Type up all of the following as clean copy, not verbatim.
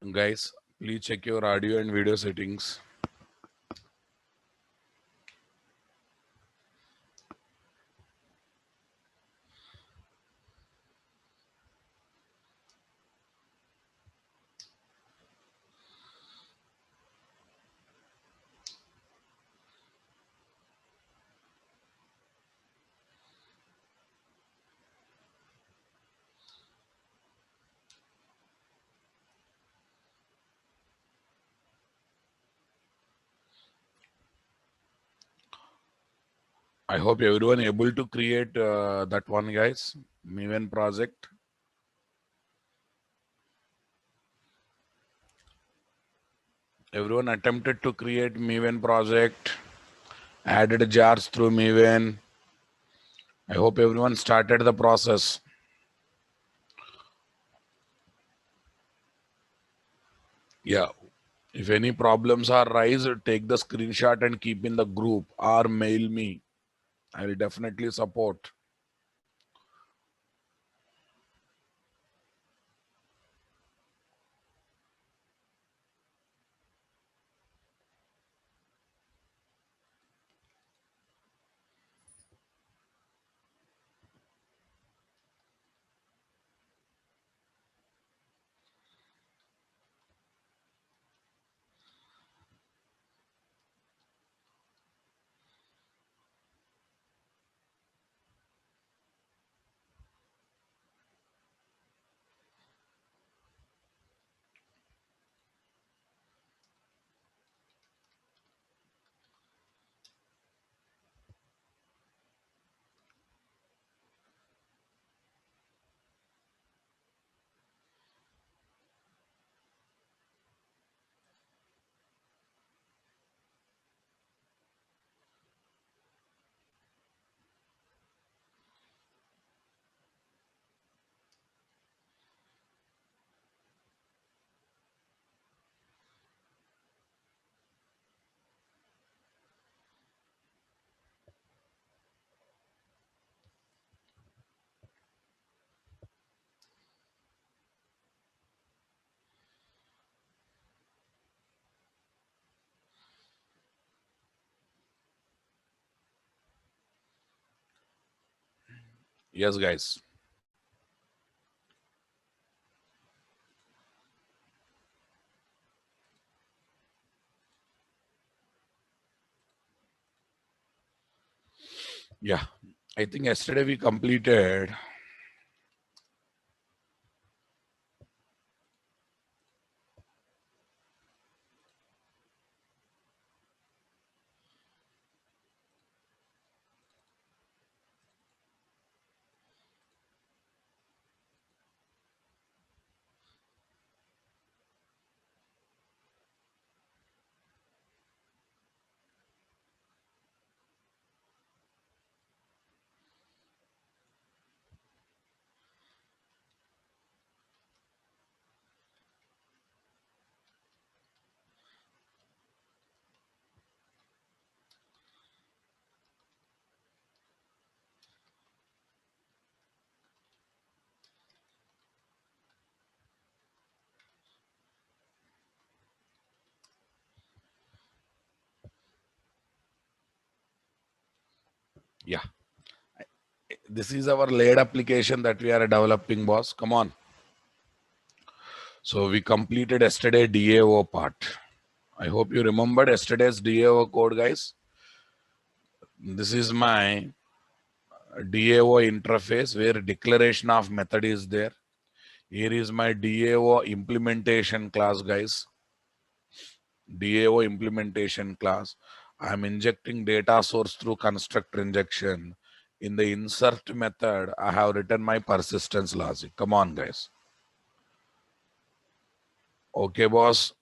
Guys, please check your audio and video settings. I hope everyone able to create that one, guys. Maven project. Everyone attempted to create Maven project, added jars through Maven. I hope everyone started the process. Yeah. If any problems are rise, take the screenshot and keep in the group or mail me. I will definitely support. Yes, guys. Yeah. I think yesterday we completed. Yeah. This is our laid application that we are developing, boss. Come on. So we completed yesterday DAO part. I hope you remembered yesterday's DAO code, guys. This is my DAO interface where declaration of method is there. Here is my DAO implementation class, guys. DAO implementation class. I'm injecting data source through constructor injection. In the insert method, I have written my persistence logic. Come on, guys. Okay, boss.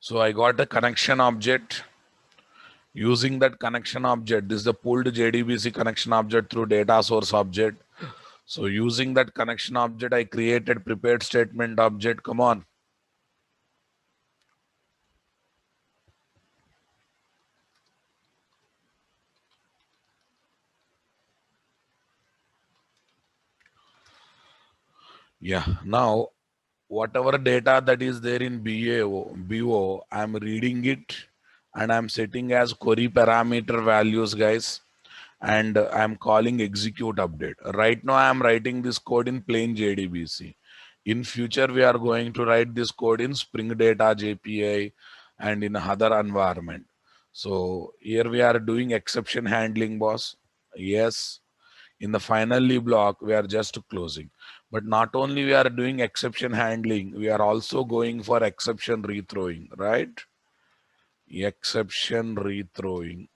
So I got a connection object. Using that connection object, this is the pulled JDBC connection object through data source object. So using that connection object, I created prepared statement object. Come on. Yeah, now whatever data that is there in BO, I'm reading it and I'm setting as query parameter values, guys. And I'm calling execute update. Right now, I'm writing this code in plain JDBC. In future, we are going to write this code in Spring Data JPA and in other environment. So here we are doing exception handling, boss. Yes. In the finally block, we are just closing. But not only we are doing exception handling, we are also going for exception rethrowing, right? Exception rethrowing.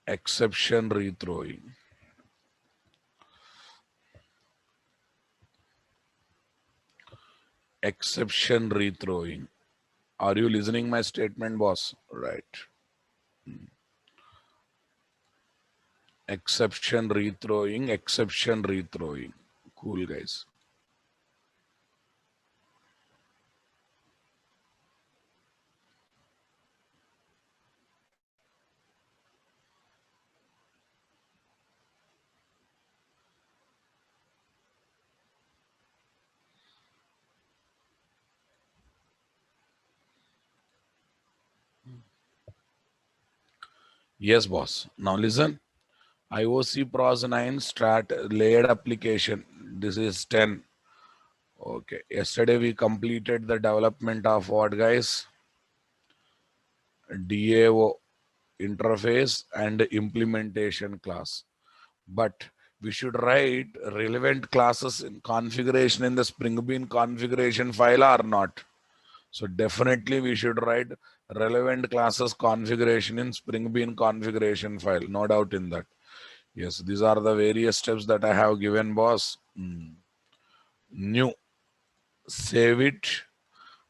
Exception rethrowing. Exception rethrowing. Are you listening my statement, boss? Right. Exception rethrowing, exception rethrowing. Cool, guys. Yes, boss. Now listen. IOC Pros 9 start layered application. This is 10. Okay. Yesterday we completed the development of what, guys? DAO interface and implementation class. But we should write relevant classes in configuration in the Spring Bean configuration file or not. So definitely we should write relevant classes configuration in Spring Bean configuration file. No doubt in that. Yes, these are the various steps that I have given, boss. New. Save it.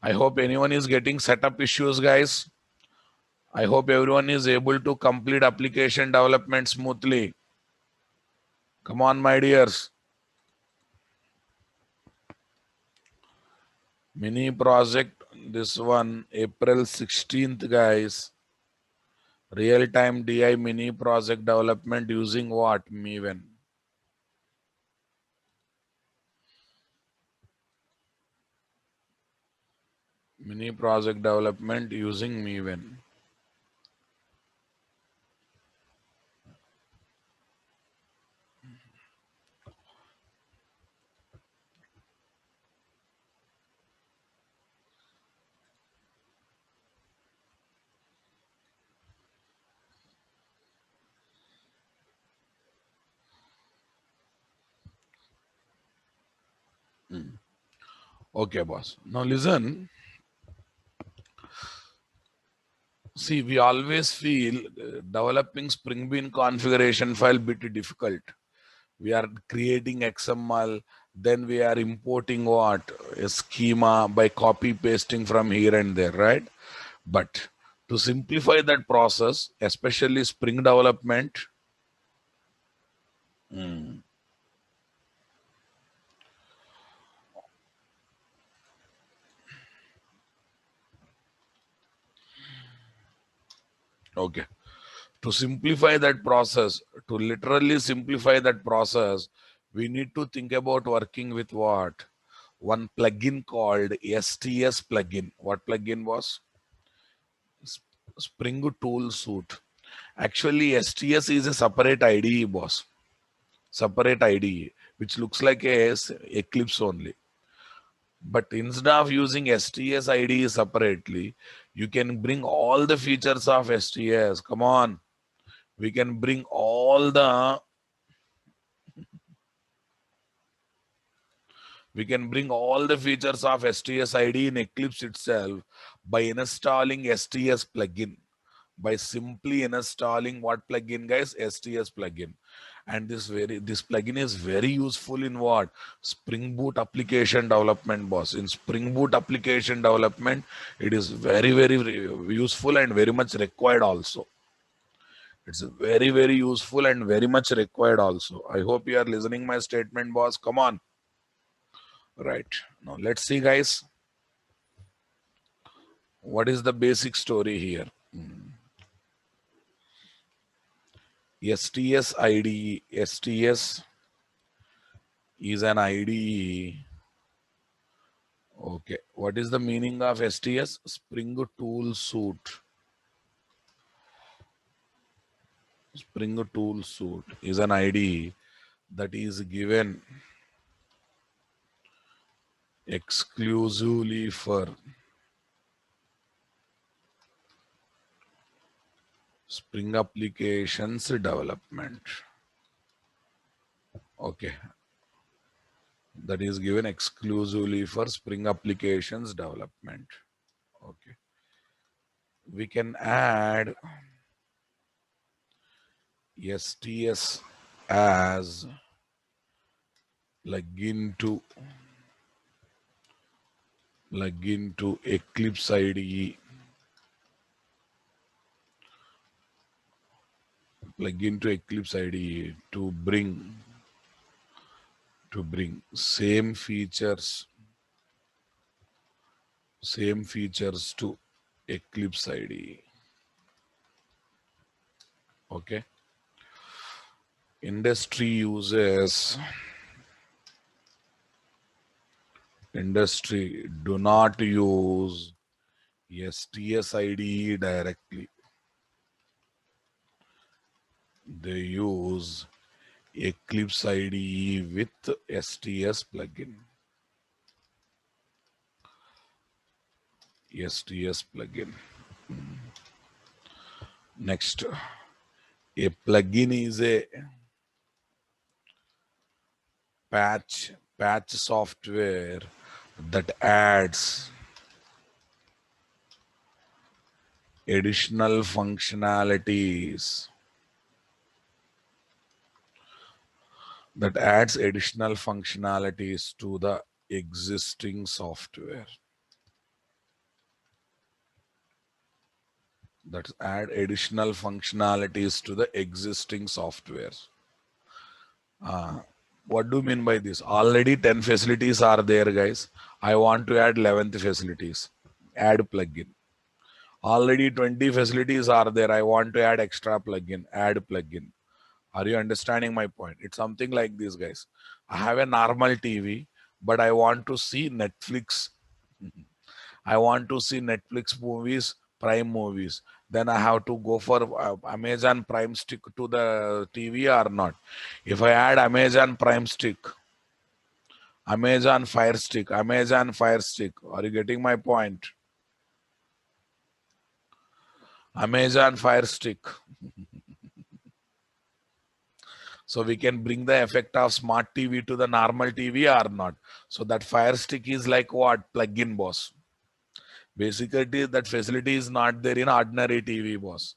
I hope anyone is getting setup issues, guys. I hope everyone is able to complete application development smoothly. Come on, my dears. Mini project, this one, April 16th, guys. Real-time DI mini project development using what? Maven. Mini project development using Maven. Okay, boss. Now listen. See, we always feel developing Spring Bean configuration file bit difficult. We are creating XML, then we are importing what? A schema by copy pasting from here and there, right? But to simplify that process, especially Spring development, okay. To simplify that process, to literally simplify that process, we need to think about working with what? One plugin called STS plugin. What plugin was? Spring Tool Suite. Actually, STS is a separate IDE, boss. Separate IDE, which looks like a Eclipse only. But instead of using STS IDE separately, you can bring all the features of STS. Come on. We can bring all the features of STS ID in Eclipse itself by installing STS plugin. By simply installing what plugin, guys? STS plugin. And this plugin is very useful in what? Spring Boot application development, boss. In Spring Boot application development, it is very useful and very much required also. It's very useful and very much required also. I hope you are listening my statement, boss. Come on. Right. Now let's see, guys. What is the basic story here? STS IDE. STS is an IDE. Okay. What is the meaning of STS? Spring Tool Suite. Spring Tool Suite is an IDE that is given exclusively for Spring applications development. Okay. That is given exclusively for Spring applications development. Okay. We can add STS as plugin to Eclipse IDE. Plugin to Eclipse IDE to bring same features to Eclipse IDE. Okay. Industry do not use STS IDE directly. They use Eclipse IDE with STS plugin. STS plugin. Next, a plugin is a patch software that adds additional functionalities to the existing software. What do you mean by this? Already 10 facilities are there, guys. I want to add 11th facilities. Add plugin. Already 20 facilities are there. I want to add extra plugin. Add plugin. Are you understanding my point? It's something like this, guys. I have a normal TV, but I want to see Netflix. I want to see Netflix movies, Prime movies. Then I have to go for Amazon Prime stick to the TV or not. If I add Amazon Prime stick, Amazon Fire Stick. Are you getting my point? Amazon Fire Stick. So we can bring the effect of smart TV to the normal TV or not. So that Fire Stick is like what? Plug-in, boss. Basically, that facility is not there in ordinary TV, boss.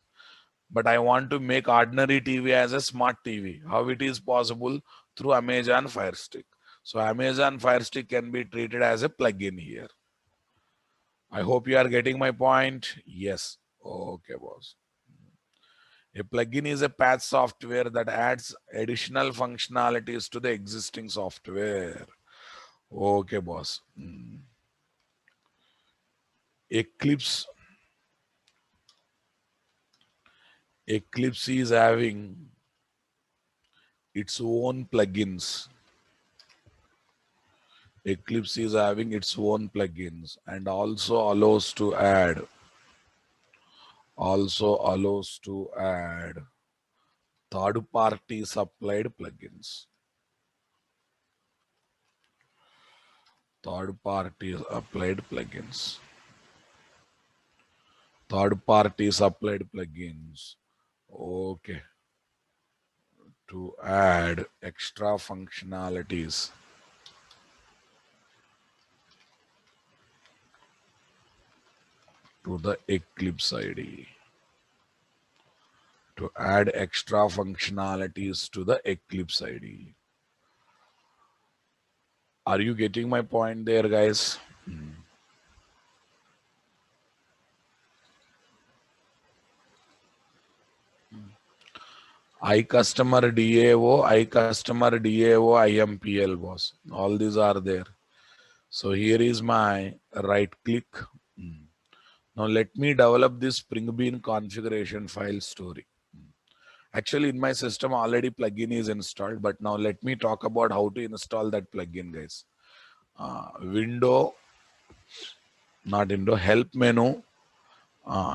But I want to make ordinary TV as a smart TV. How it is possible? Through Amazon Fire Stick. So Amazon Fire Stick can be treated as a plugin here. I hope you are getting my point. Yes. Okay, boss. A plugin is a patch software that adds additional functionalities to the existing software. Okay, boss. Eclipse is having its own plugins. Eclipse is having its own plugins and also allows to add third-party supplied plugins. Third-party supplied plugins. Okay. To add extra functionalities to the Eclipse IDE. To add extra functionalities to the Eclipse IDE. Are you getting my point there, guys? iCustomer DAO, IMPL, boss. All these are there. So here is my right click. Now let me develop this Spring Bean configuration file story. Actually, in my system already plugin is installed, but now let me talk about how to install that plugin, guys. Window, not window, help menu.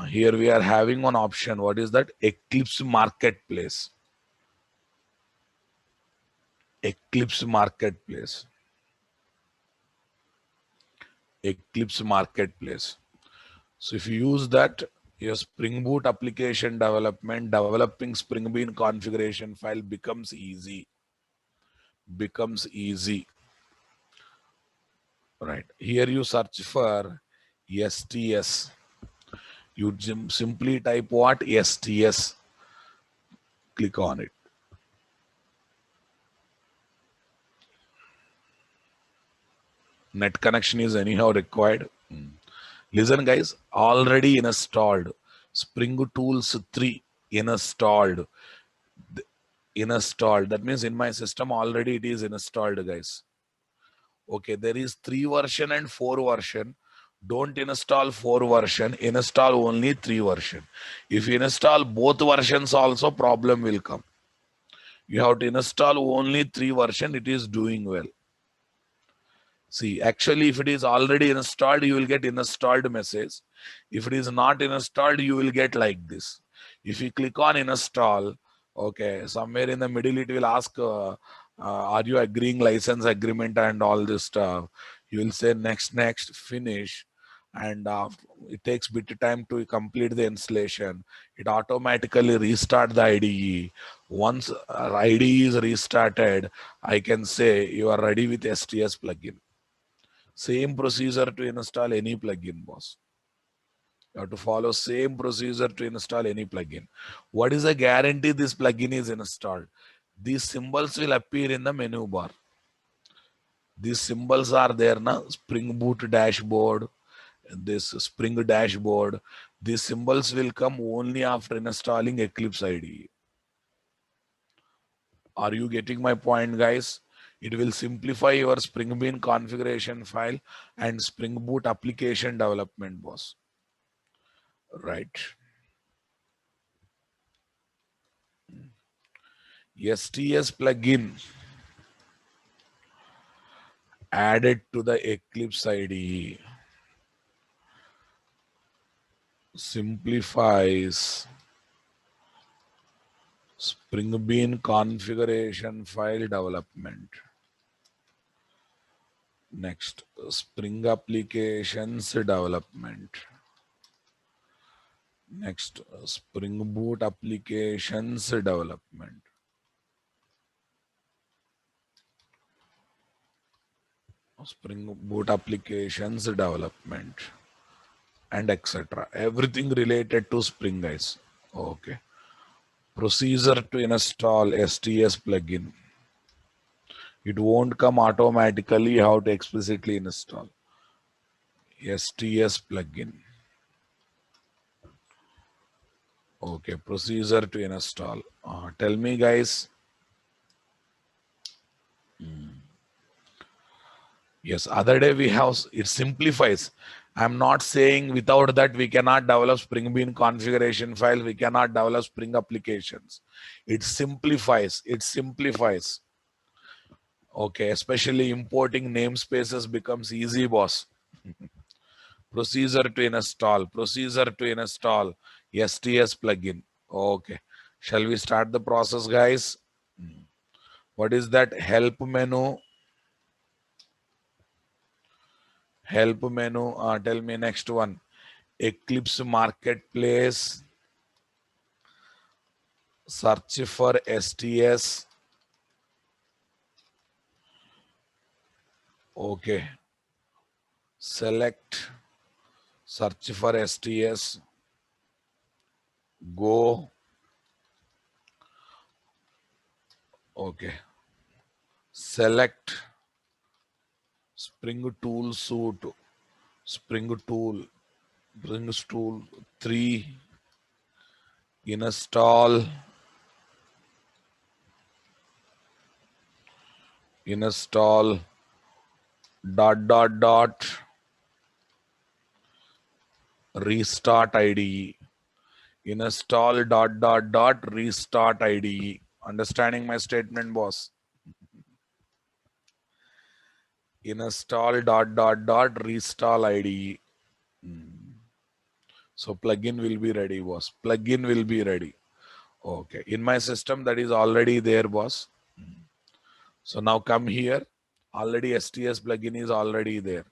Here we are having one option. What is that? Eclipse Marketplace. Eclipse Marketplace. Eclipse Marketplace. So if you use that, your Spring Boot application development, developing Spring Bean configuration file becomes easy. Becomes easy. Right. Here you search for STS. You simply type what? STS. Click on it. Net connection is anyhow required. Listen, guys, already installed. Spring Tools 3 installed. Installed. That means in my system already it is installed, guys. Okay, there is 3 version and 4 version. Don't install 4 version, install only 3 version. If you install both versions also, problem will come. You have to install only 3 version, it is doing well. See, actually, if it is already installed, you will get installed message. If it is not installed, you will get like this. If you click on install, okay, somewhere in the middle, it will ask, are you agreeing license agreement and all this stuff. You will say next, next, finish. And it takes bit of time to complete the installation. It automatically restart the IDE. Once IDE is restarted, I can say you are ready with STS plugin. Same procedure to install any plugin, boss. You have to follow same procedure to install any plugin. What is the guarantee this plugin is installed? These symbols will appear in the menu bar. These symbols are there now. Spring Boot dashboard, this Spring dashboard. These symbols will come only after installing Eclipse IDE. Are you getting my point, guys? It will simplify your Spring Bean configuration file and Spring Boot application development, boss. Right. STS plugin added to the Eclipse IDE simplifies Spring Bean configuration file development. Next, Spring applications development. Next, Spring Boot applications development. Spring Boot applications development and etc. Everything related to Spring, guys. Okay. Procedure to install STS plugin. It won't come automatically. You have to explicitly install STS plugin. Okay, procedure to install. Tell me, guys. Yes, other day we have, it simplifies. I'm not saying without that we cannot develop Spring Bean configuration file, we cannot develop Spring applications. It simplifies, it simplifies. Okay, especially importing namespaces becomes easy, boss. Procedure to install, procedure to install STS plugin. Okay, shall we start the process, guys? What is that? Help menu. Help menu. Tell me next one. Eclipse Marketplace. Search for STS. Okay. Select. Search for STS. Go. Okay. Select Spring Tool Suite. Spring Tool. Spring Tool 3. Install. Install. Restart IDE. Install ... restart IDE. Understanding my statement, boss? Install ... restart IDE. So plugin will be ready, boss. Plugin will be ready. Okay. In my system, that is already there, boss. So now come here. Already STS plugin is already there.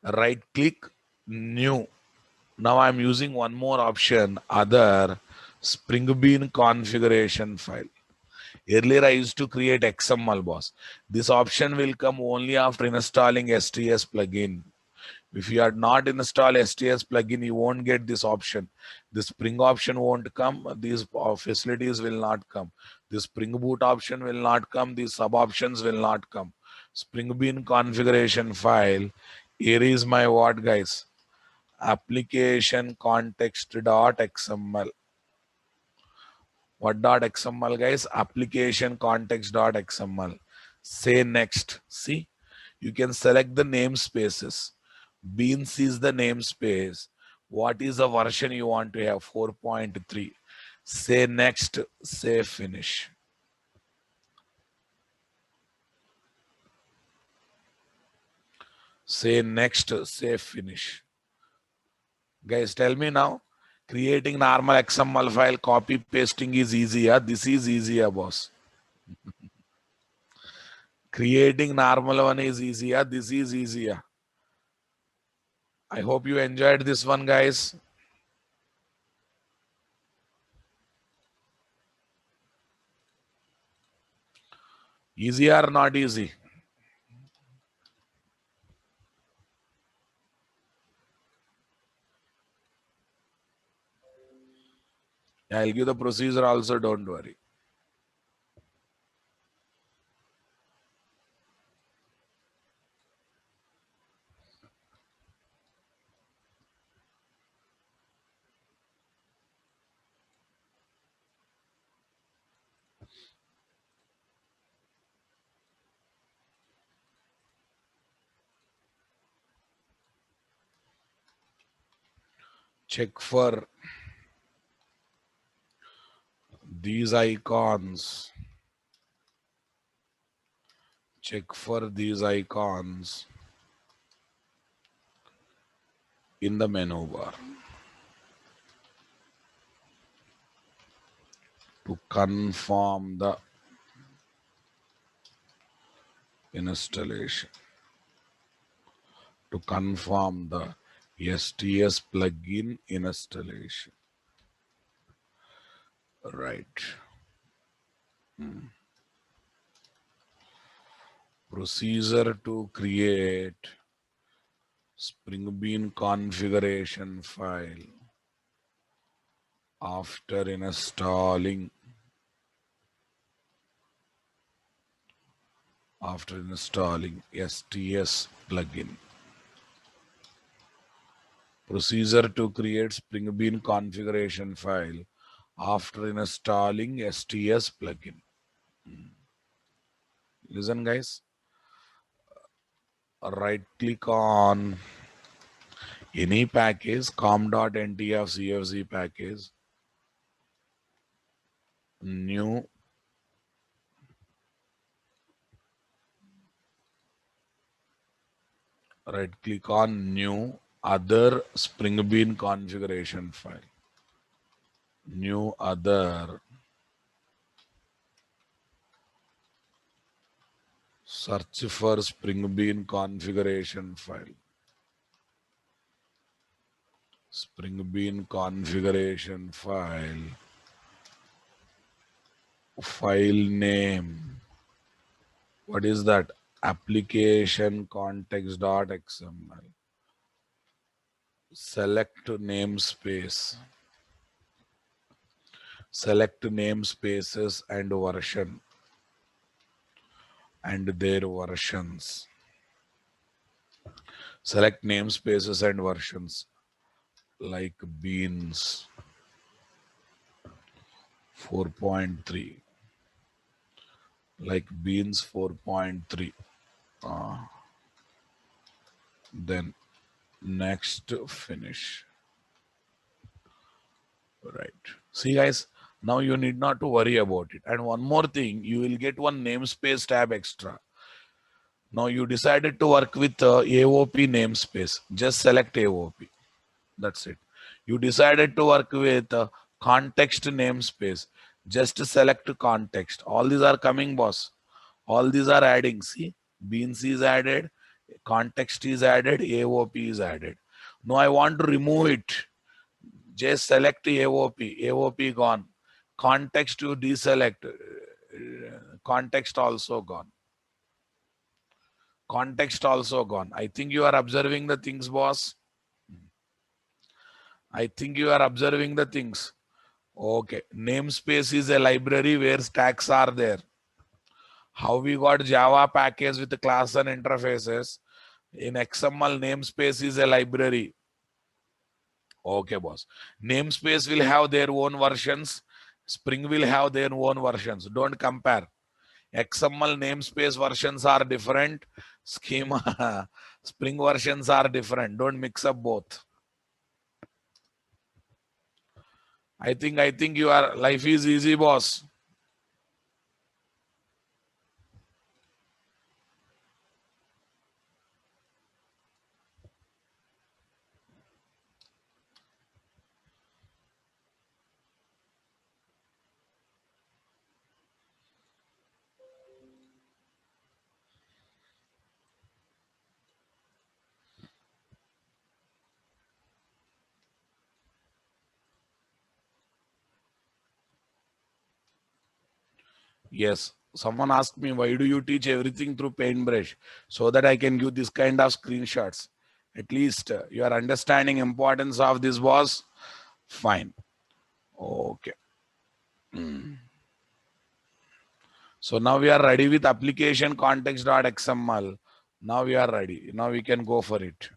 Right click, new. Now I'm using one more option, other Spring Bean configuration file. Earlier I used to create XML, boss. This option will come only after installing STS plugin. If you are not install STS plugin, you won't get this option. The Spring option won't come. These facilities will not come. The Spring Boot option will not come. These sub options will not come. Spring Bean configuration file. Here is my what, guys? Application context.xml. What .xml, guys? Application context.xml. Say next. See, you can select the namespaces. Beans is the namespace. What is the version you want to have? 4.3. Say next. Say finish. Say next. Say finish. Guys, tell me now. Creating normal XML file, copy pasting is easier. This is easier, boss. Creating normal one is easier. This is easier. I hope you enjoyed this one, guys. Easy or not easy? I'll give the procedure also, don't worry. Check for these icons. Check for these icons in the menu bar to confirm the installation. To confirm the STS plugin installation. Right. Procedure to create Spring Bean configuration file after installing STS plugin. Procedure to create Spring Bean configuration file after installing STS plugin. Listen, guys. Right click on any package, com.ntf CFG package, new, right click on new, other Spring Bean configuration file. New other, search for Spring Bean configuration file. Spring Bean configuration file. File name. What is that? Application context.xml. Select namespace. Select namespaces and version and their versions. Select namespaces and versions like beans 4.3. Like beans 4.3. Then next finish. Right. See, guys, now you need not to worry about it. And one more thing, you will get one namespace tab extra. Now you decided to work with AOP namespace. Just select AOP. That's it. You decided to work with context namespace. Just select context. All these are coming, boss. All these are adding. See, beans is added, context is added, AOP is added. Now I want to remove it. Just select AOP. AOP gone. Context you deselect. Context also gone. Context also gone. I think you are observing the things, boss. I think you are observing the things. Okay. Namespace is a library where stacks are there. How we got Java package with the class and interfaces. In XML, namespace is a library. Okay, boss. Namespace will have their own versions. Spring will have their own versions. Don't compare. XML namespace versions are different. Schema Spring versions are different. Don't mix up both. I think your life is easy, boss. Yes. Someone asked me, why do you teach everything through Paintbrush? So that I can give this kind of screenshots. At least you are understanding importance of this, boss. Fine. Okay. So now we are ready with application context.xml. Now we are ready. Now we can go for it.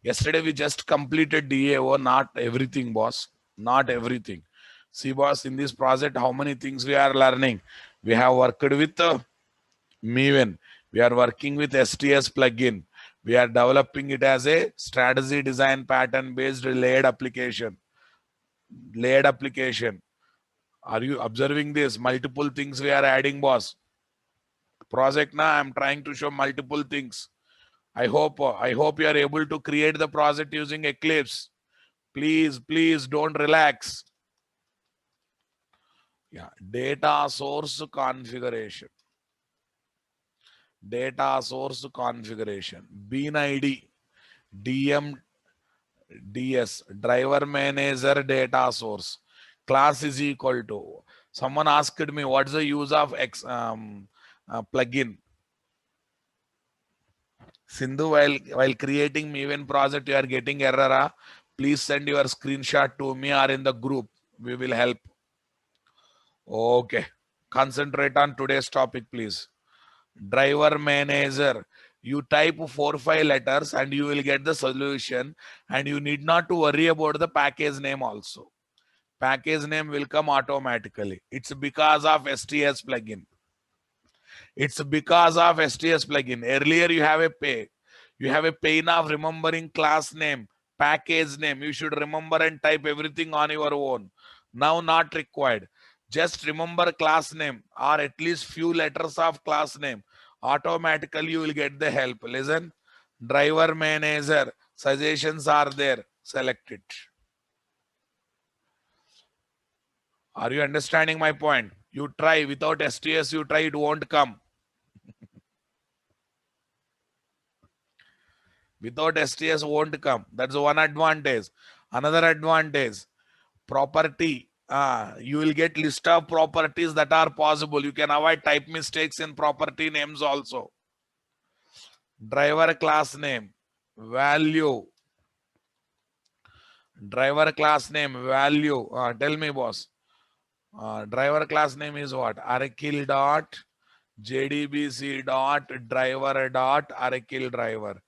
Yesterday we just completed DAO, not everything, boss. Not everything. See, boss, in this project, how many things we are learning? We have worked with Maven. We are working with STS plugin. We are developing it as a strategy design pattern based layered application. Layered application. Are you observing this? Multiple things we are adding, boss. Project now I'm trying to show multiple things. I hope you are able to create the project using Eclipse. Please don't relax. Yeah, data source configuration. Data source configuration. Bean ID, DM, DS, driver manager data source. Class is equal to. Someone asked me what's the use of plugin. Sindhu, while creating Maven project, you are getting error. Please send your screenshot to me or in the group. We will help. Okay. Concentrate on today's topic, please. Driver manager. You type 4-5 letters and you will get the solution. And you need not to worry about the package name also. Package name will come automatically. It's because of STS plugin. It's because of STS plugin. Earlier you have a pay. You have a pain of remembering class name, package name. You should remember and type everything on your own. Now not required. Just remember class name or at least few letters of class name. Automatically you will get the help. Listen, driver manager, suggestions are there. Select it. Are you understanding my point? You try without STS, you try, it won't come. Without STS won't come. That's one advantage. Another advantage, property. You will get list of properties that are possible. You can avoid type mistakes in property names also. Driver class name, value. Driver class name, value. Tell me, boss. Driver class name is what? Oracle dot JDBC dot driver dot Oracle driver.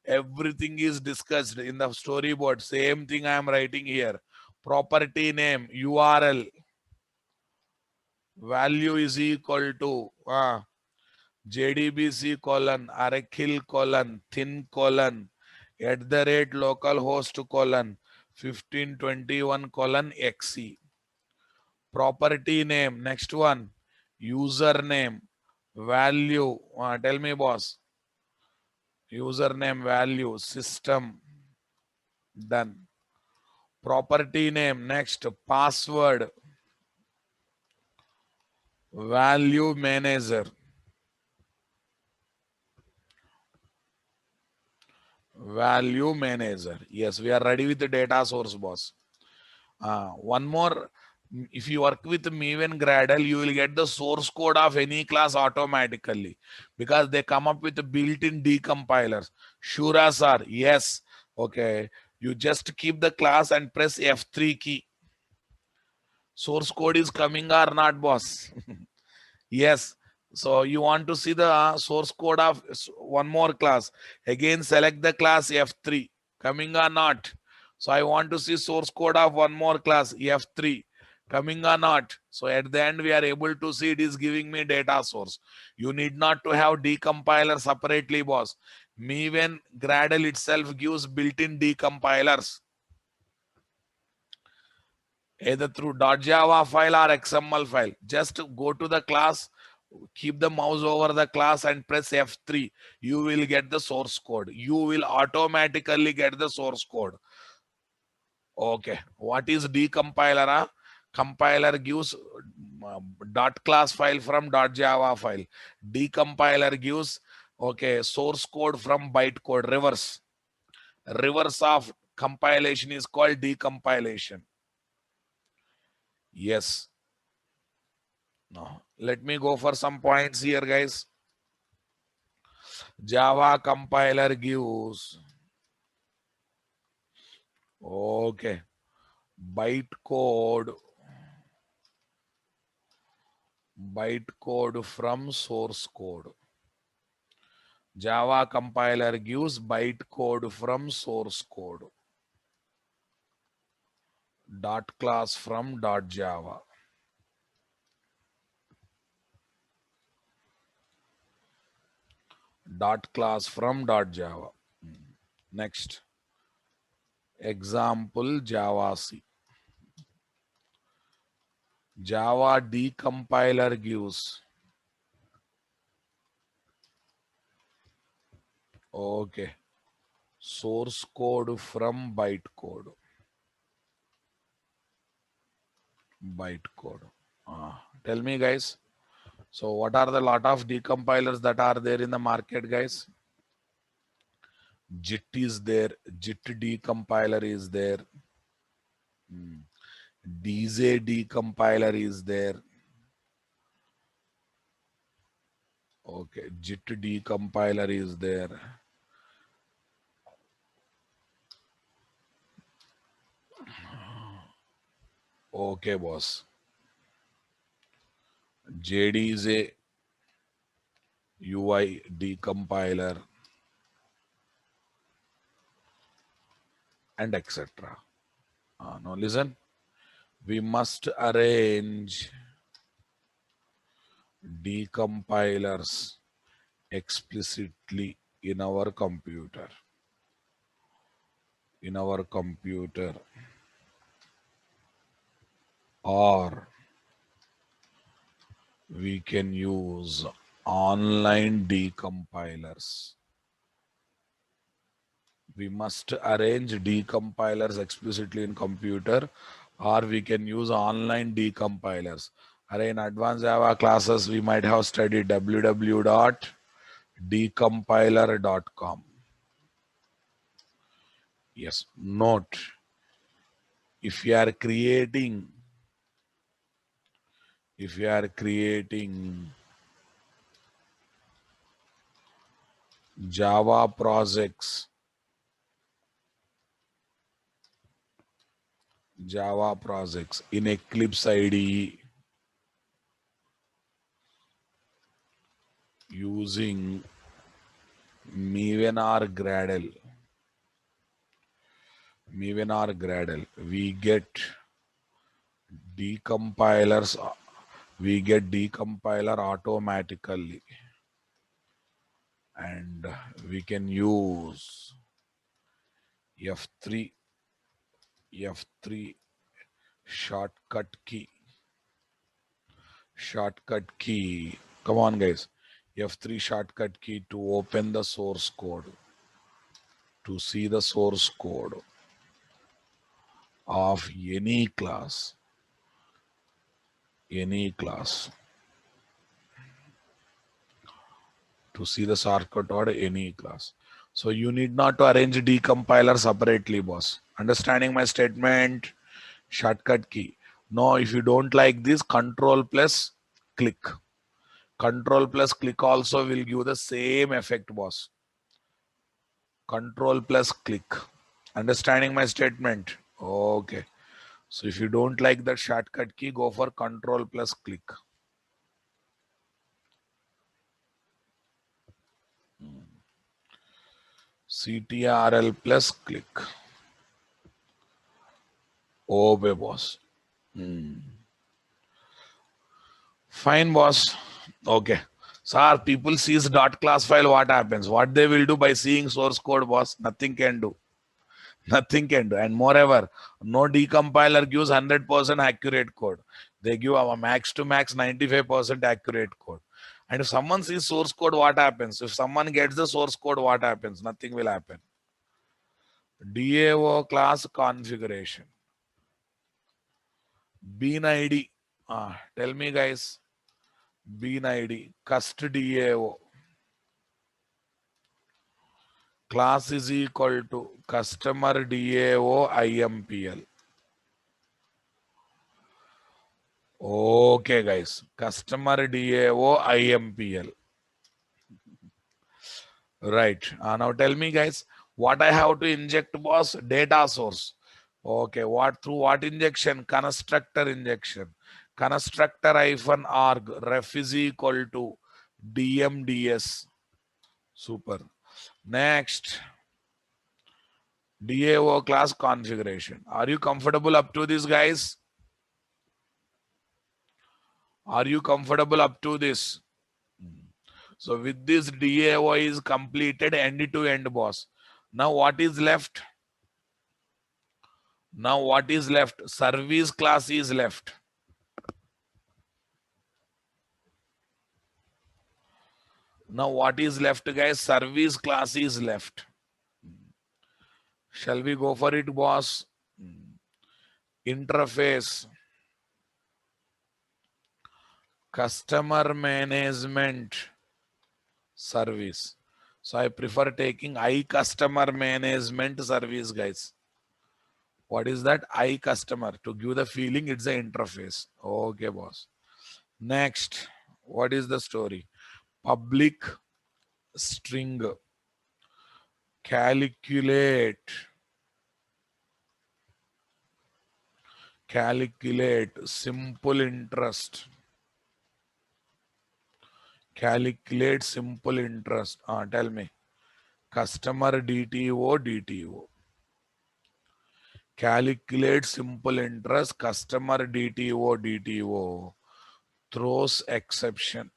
Everything is discussed in the storyboard. Same thing I am writing here. Property name, URL, value is equal to JDBC colon, Oracle colon, thin colon, @ localhost colon, 1521:XE. Property name, next one, username, value, tell me boss, username, value, system, done. Property name, next, password, value manager, value manager. Yes, we are ready with the data source, boss. One more, if you work with Maven Gradle, you will get the source code of any class automatically because they come up with the built-in decompilers. Sure, sir. Yes. Okay. You just keep the class and press F3 key. Source code is coming or not, boss? Yes. So you want to see the source code of one more class. Again, select the class F3. Coming or not? So I want to see source code of one more class F3. Coming or not? So at the end, we are able to see it is giving me data source. You need not to have decompiler separately, boss. Maven Gradle itself gives built-in decompilers, either through .java file or XML file. Just go to the class, keep the mouse over the class and press F3. You will get the source code. You will automatically get the source code. Okay. What is decompiler? Compiler gives dot class file from .java file. Decompiler gives, okay, source code from bytecode, reverse. Reverse of compilation is called decompilation. Yes. Now, let me go for some points here, guys. Java compiler gives, okay, bytecode from source code. Java compiler gives bytecode from source code. Dot class from dot Java. Dot class from dot Java. Next. Example Java C. Java decompiler gives, okay, source code from bytecode. Bytecode. Tell me, guys. So what are the lot of decompilers that are there in the market, guys? JIT is there. JIT decompiler is there. DJ decompiler is there. Okay, JIT decompiler is there. Okay, boss. JD is a UI decompiler and etc. Now listen, we must arrange decompilers explicitly in our computer. Or we can use online decompilers. We must arrange decompilers explicitly in computer, or we can use online decompilers. In advanced Java classes, we might have studied www.decompiler.com. Yes, note, if you are creating Java projects in Eclipse IDE using Maven or Gradle, we get decompiler automatically, and we can use F3 F3 shortcut key. Shortcut key. Come on, guys. F3 shortcut key to open the source code. To see the source code of any class. Any class. To see the shortcut or any class. So you need not to arrange decompiler separately, boss. Understanding my statement? Shortcut key. No, if you don't like this, control plus click. Control plus click also will give the same effect, boss. Control plus click. Understanding my statement? Okay. So if you don't like that shortcut key, go for control plus click. CTRL plus click. Okay, boss. Fine, boss. Okay. Sir, people sees dot class file, what happens? What they will do by seeing source code, boss? Nothing can do. Nothing can do. And moreover, no decompiler gives 100% accurate code. They give a max to max 95% accurate code. And if someone sees source code, what happens? If someone gets the source code, what happens? Nothing will happen. DAO class configuration. Bean ID. Tell me, guys. Bean ID. Cust DAO. Class is equal to customer DAO IMPL. Okay, guys. Customer DAO IMPL. Right. Now tell me, guys, what I have to inject, boss? Data source. Okay. What through what injection? Constructor injection. Constructor -arg ref is equal to DMDS. Super. Next. DAO class configuration. Are you comfortable up to this, guys? Are you comfortable up to this? So with this, DAO is completed end to end, boss. Now what is left? Now what is left? Service class is left. Now what is left, guys? Service class is left. Shall we go for it, boss? Interface. Customer management service. So I prefer taking customer management service, guys. What is that? Customer. To give the feeling it's an interface. Okay, boss. Next, what is the story? Public string. Calculate simple interest. Calculate simple interest. Tell me. Customer DTO. Calculate simple interest. Customer DTO. Throws exception.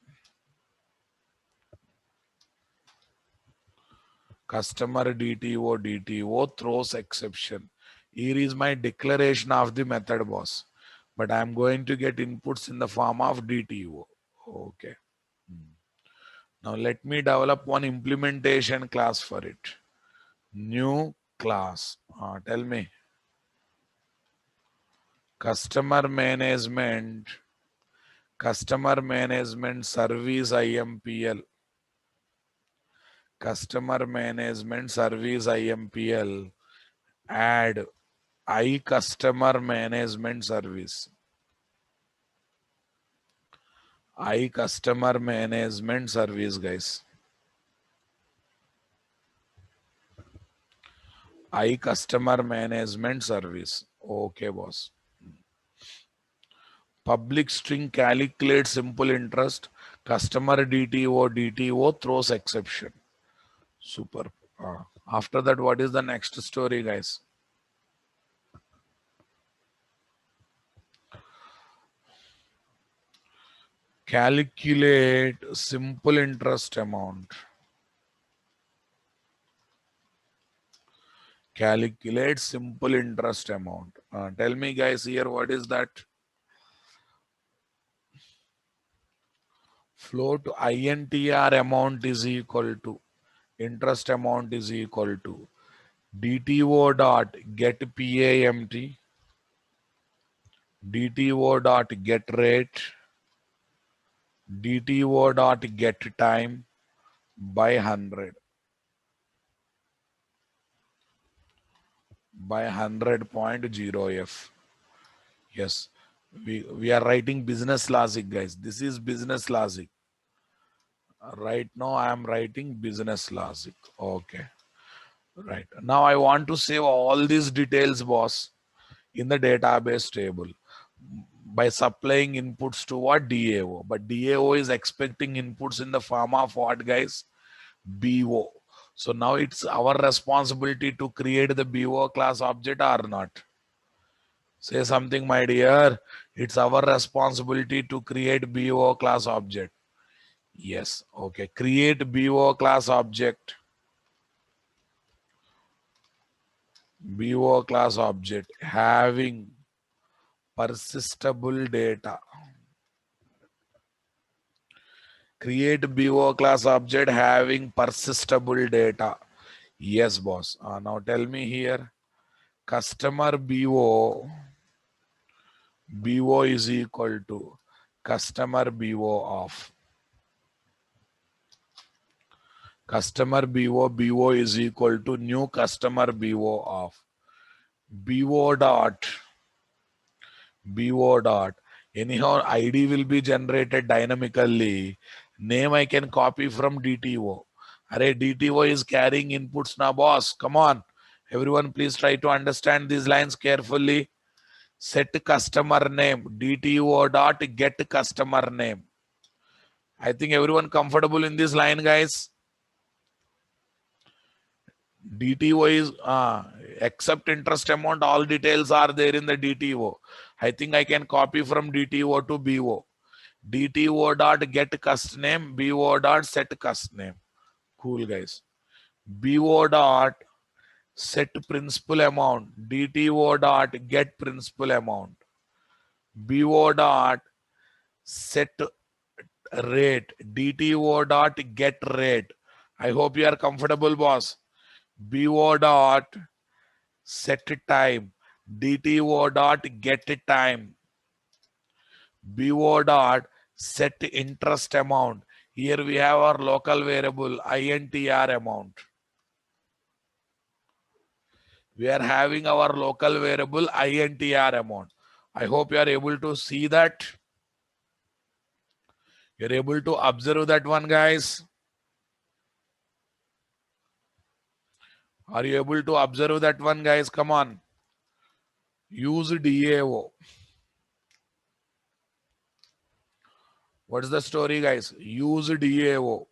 Customer DTO throws exception. Here is my declaration of the method, boss. But I'm going to get inputs in the form of DTO. Okay. Now let me develop one implementation class for it. New class. Tell me. Customer management service IMPL. Customer management service IMPL. Add customer management service. Customer management service, guys. Customer management service. Okay, boss. Public string calculate simple interest. Customer DTO throws exception. Super. After that, what is the next story, guys? Calculate simple interest amount. Calculate simple interest amount. Tell me guys here, what is that? Float INTR amount is equal to interest amount is equal to DTO dot get PAMT, DTO dot get rate, DTO dot get time by 100 by 100.0F. Yes, we are writing business logic, guys. This is business logic. Right now I am writing business logic. Okay. Right. Now I want to save all these details, boss, in the database table by supplying inputs to what? DAO. But DAO is expecting inputs in the form of what, guys? BO. So now it's our responsibility to create the BO class object or not. Say something, my dear. It's our responsibility to create BO class object. Yes. Okay. Create BO class object. BO class object having persistable data. Create BO class object having persistable data. Yes, boss. Now tell me here. Customer BO is equal to customer BO of. Customer BO is equal to new customer BO of. BO dot anyhow ID will be generated dynamically. Name I can copy from DTO. Array, DTO is carrying inputs now, boss. Come on, everyone, please try to understand these lines carefully. Set customer name, DTO dot get customer name. I think everyone comfortable in this line, guys. DTO is except interest amount, all details are there in the DTO. I think I can copy from DTO to BO. DTO dot get cust name, BO dot set cust name. Cool, guys. BO dot set principal amount, DTO dot get principal amount, BO dot set rate, DTO dot get rate. I hope you are comfortable, boss. BO dot set time, DTO dot get time, BO dot set interest amount. Here we have our local variable INTR amount. We are having our local variable INTR amount. I hope you are able to see that. You're able to observe that one, guys. Are you able to observe that one, guys? Come on. Use DAO. What's the story, guys? Use DAO.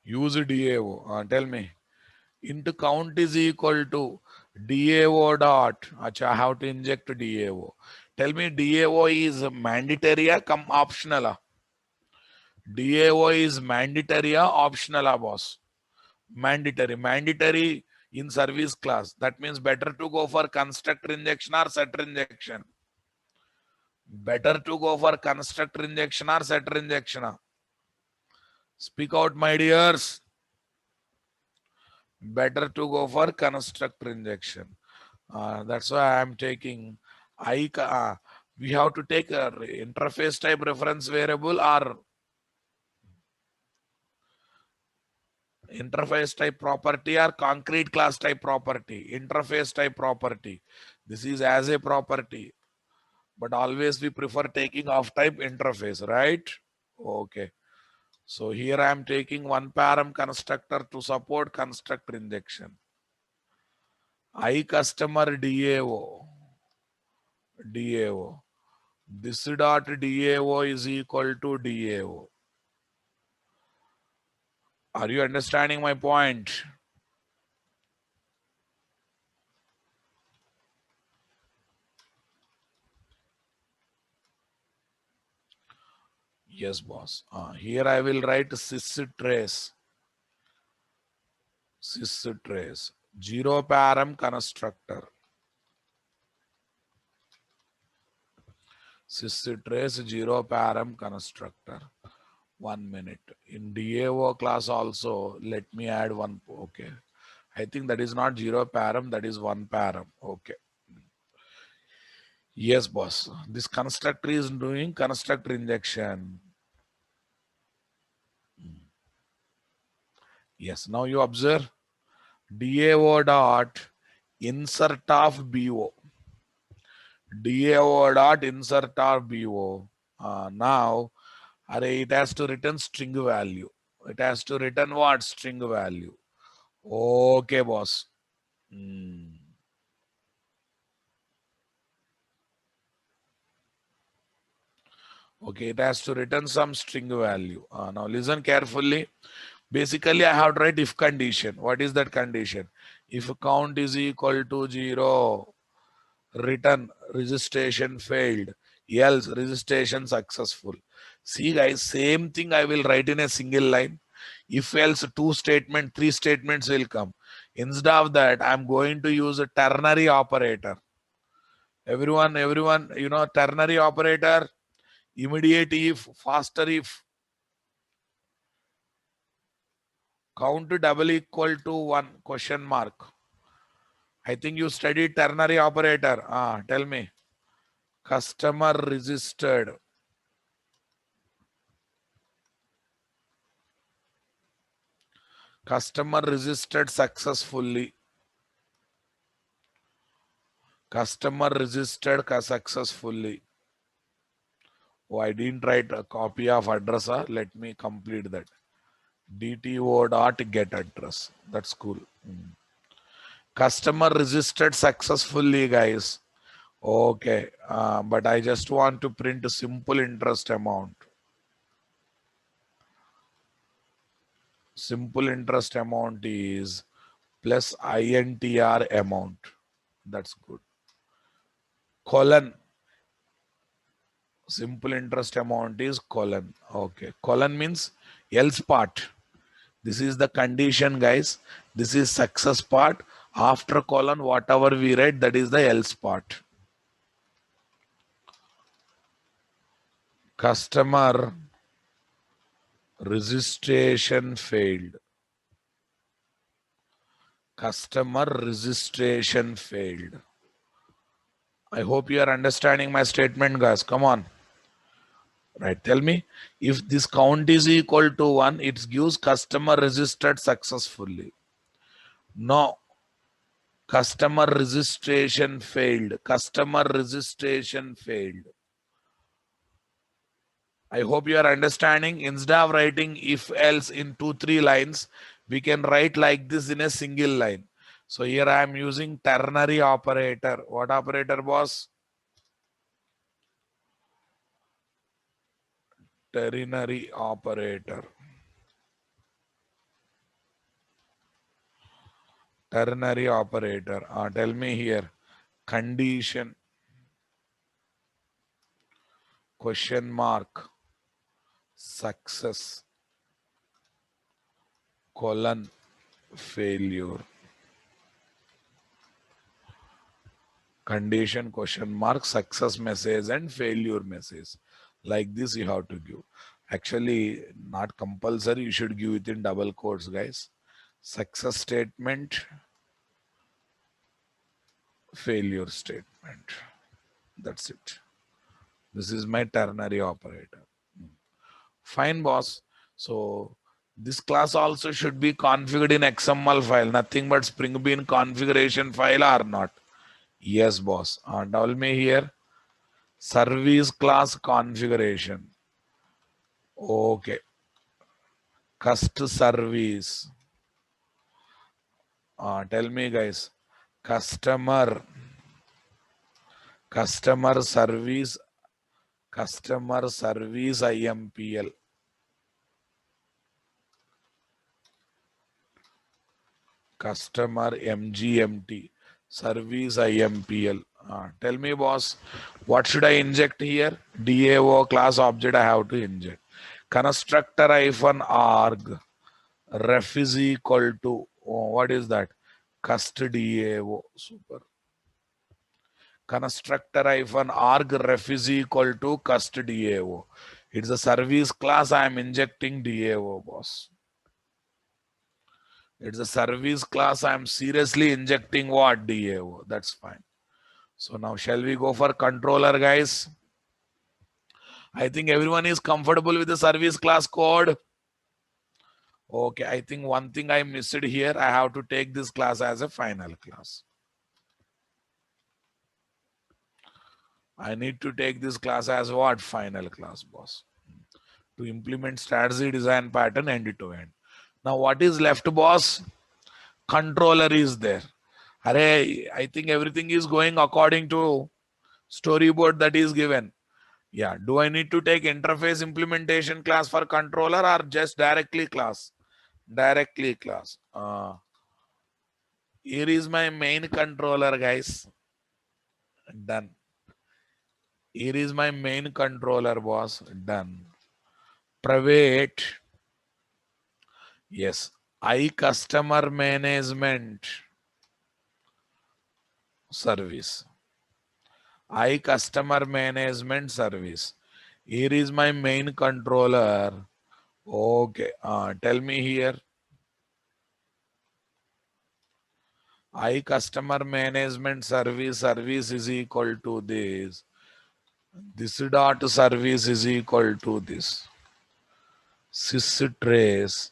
Use DAO. Tell me. Int count is equal to DAO dot. Achha, I have to inject DAO. Tell me, DAO is mandatory or come optional? DAO is mandatory or optional, boss? Mandatory. Mandatory in service class. That means better to go for constructor injection or setter injection. Better to go for constructor injection or setter injection. Speak out, my dears. Better to go for constructor injection. That's why I am taking we have to take a interface type reference variable or interface type property or concrete class type property. Interface type property. This is as a property, but always we prefer taking of type interface, right? Okay. So here I am taking one param constructor to support constructor injection. I customer DAO. This dot DAO is equal to DAO. Are you understanding my point? Yes, boss. Here I will write sys trace. systrace, zero param constructor. Systrace zero param constructor. 1 minute. In DAO class also, let me add one. Okay. I think that is not zero param, that is one param. Okay. Yes, boss. This constructor is doing constructor injection. Yes. Now you observe DAO dot insert of BO. DAO dot insert of BO. Now, it has to return string value. It has to return what? String value. Okay, boss. Okay, it has to return some string value. Now listen carefully. Basically, I have to write if condition. What is that condition? If count is equal to 0, return registration failed, else registration successful. See guys, same thing I will write in a single line. If else 2 statement, 3 statements will come. Instead of that, I'm going to use a ternary operator. Everyone, you know, ternary operator, immediate if, faster if, count double equal to 1, question mark. I think you studied ternary operator. Tell me. Customer registered. Customer registered successfully. Customer registered successfully. Oh, I didn't write a copy of address. Let me complete that. DTO dot get address. That's cool. Customer registered successfully, guys. Okay. But I just want to print a simple interest amount. Simple interest amount is plus INTR amount. That's good. Colon. Simple interest amount is colon. Okay. Colon means else part. This is the condition, guys. This is success part. After colon, whatever we write, that is the else part. Customer registration failed. Customer registration failed. I hope you are understanding my statement, guys. Come on. Right. Tell me, if this count is equal to 1, it gives customer registered successfully. No. Customer registration failed. Customer registration failed. I hope you are understanding. Instead of writing if else in 2-3 lines, we can write like this in a single line. So here I am using ternary operator. What operator, boss? Ternary operator. Ternary operator. Tell me here. Condition. Question mark. Success. Colon. Failure. Condition, question mark, success message and failure message. Like this you have to give. Actually, not compulsory. You should give it in double quotes, guys. Success statement, failure statement. That's it. This is my ternary operator. Fine, boss. So this class also should be configured in XML file. Nothing but Spring Bean configuration file or not. Yes, boss. Tell me here. Service class configuration. Okay. Cust service. Tell me, guys. Customer service. Customer service IMPL. Customer MGMT. Service IMPL. Tell me, boss, what should I inject here? DAO class object I have to inject. Constructor -arg ref is equal to Oh, what is that? DAO. Super. Constructor -arg ref is equal to DAO. It's a service class. I am injecting DAO, boss. It's a service class. I am seriously injecting what? DAO. That's fine. So now shall we go for controller, guys? I think everyone is comfortable with the service class code. Okay, I think one thing I missed here. I have to take this class as a final class. I need to take this class as what? Final class, boss. To implement strategy design pattern end to end. Now what is left, boss? Controller is there. Array, I think everything is going according to storyboard that is given. Yeah, do I need to take interface implementation class for controller or just directly class? Directly class. Here is my main controller, guys. Done. Here is my main controller, boss. Done. Private. Yes. I customer management service. I customer management service. Here is my main controller. Okay. Tell me here. I customer management service is equal to this. This dot service is equal to this. Sys trace.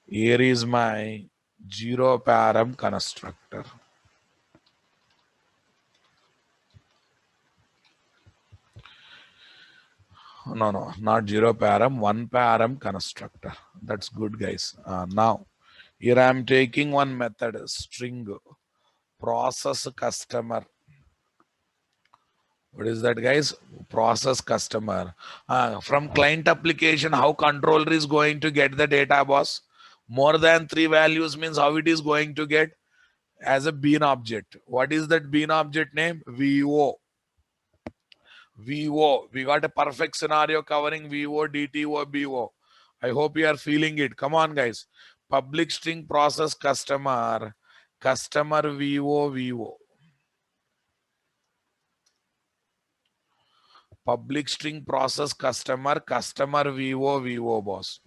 Here is my zero param constructor. No, not zero param, one param constructor. That's good, guys. Now, here I am taking one method, string process customer. What is that, guys? Process customer. From client application, how controller is going to get the data, boss? More than 3 values means how it is going to get as a bean object. What is that bean object name? VO. VO. We got a perfect scenario covering VO, DTO, BO. I hope you are feeling it. Come on, guys. Public string process customer. Customer VO, VO. Public string process customer. Customer VO, VO, boss.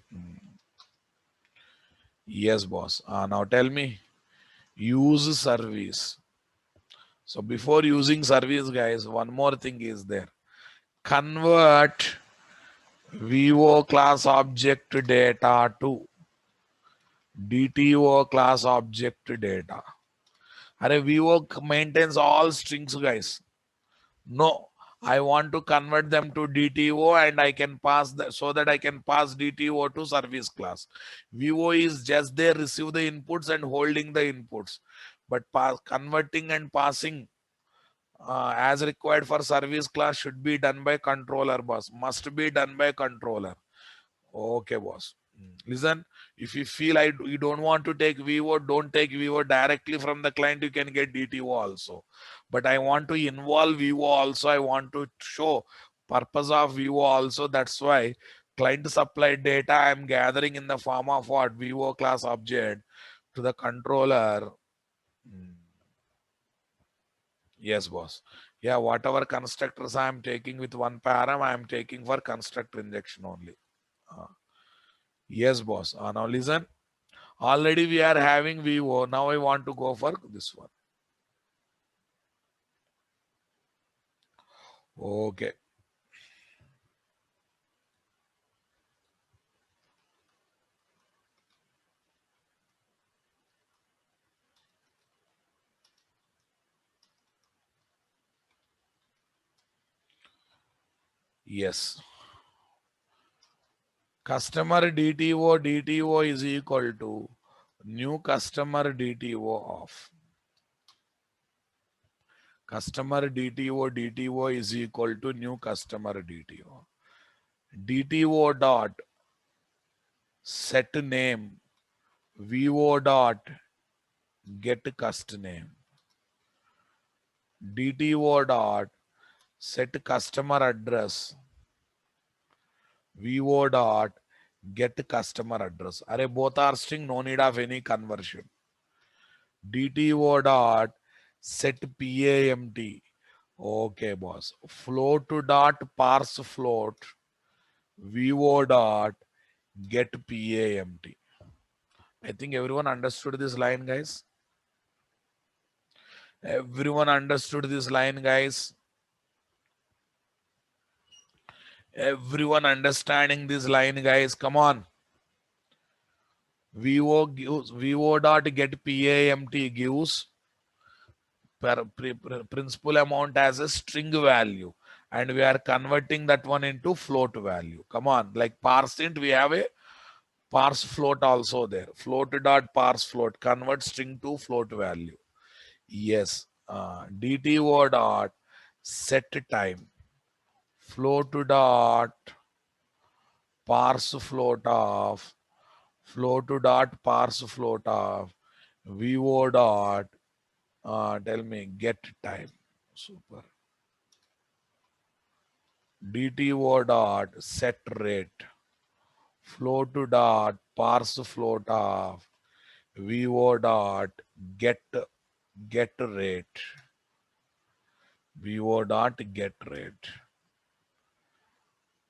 Yes, boss. Now tell me. Use service. So before using service, guys, one more thing is there. Convert VO class object data to DTO class object data. Array VO maintains all strings, guys. No, I want to convert them to DTO and I can pass that so that I can pass DTO to service class. VO is just there, receive the inputs and holding the inputs. But converting and passing as required for service class should be done by controller, boss. Must be done by controller. Okay, boss. Listen, if you feel you don't want to take VO, don't take VO directly from the client. You can get DTO also. But I want to involve VO also. I want to show purpose of VO also. That's why client supplied data I am gathering in the form of what? VO class object to the controller. Yes, boss. Yeah, whatever constructors I am taking with one param, I am taking for constructor injection only. Yes, boss. Now listen. Already we are having VO. Now I want to go for this one. Okay. Yes. Customer DTO is equal to new customer DTO of. Customer DTO is equal to new customer DTO. DTO dot set name VO dot get cust name. DTO dot set customer address VO dot get customer address. Array both are string, no need of any conversion. DTO dot set PAMT. Okay, boss. Float dot parse float. VO dot get PAMT. I think everyone understood this line, guys. Everyone understood this line, guys. Everyone understanding this line, guys. Come on. VO dot get PAMT gives principal amount as a string value, and we are converting that one into float value. Come on, like parseInt, we have a parse float also there. Float dot parse float, convert string to float value. Yes. DTO dot set time, float dot parse float of, float dot parse float of, VO dot tell me get time. Super. DTO dot set rate, float dot parse float of, VO dot get rate, VO dot get rate.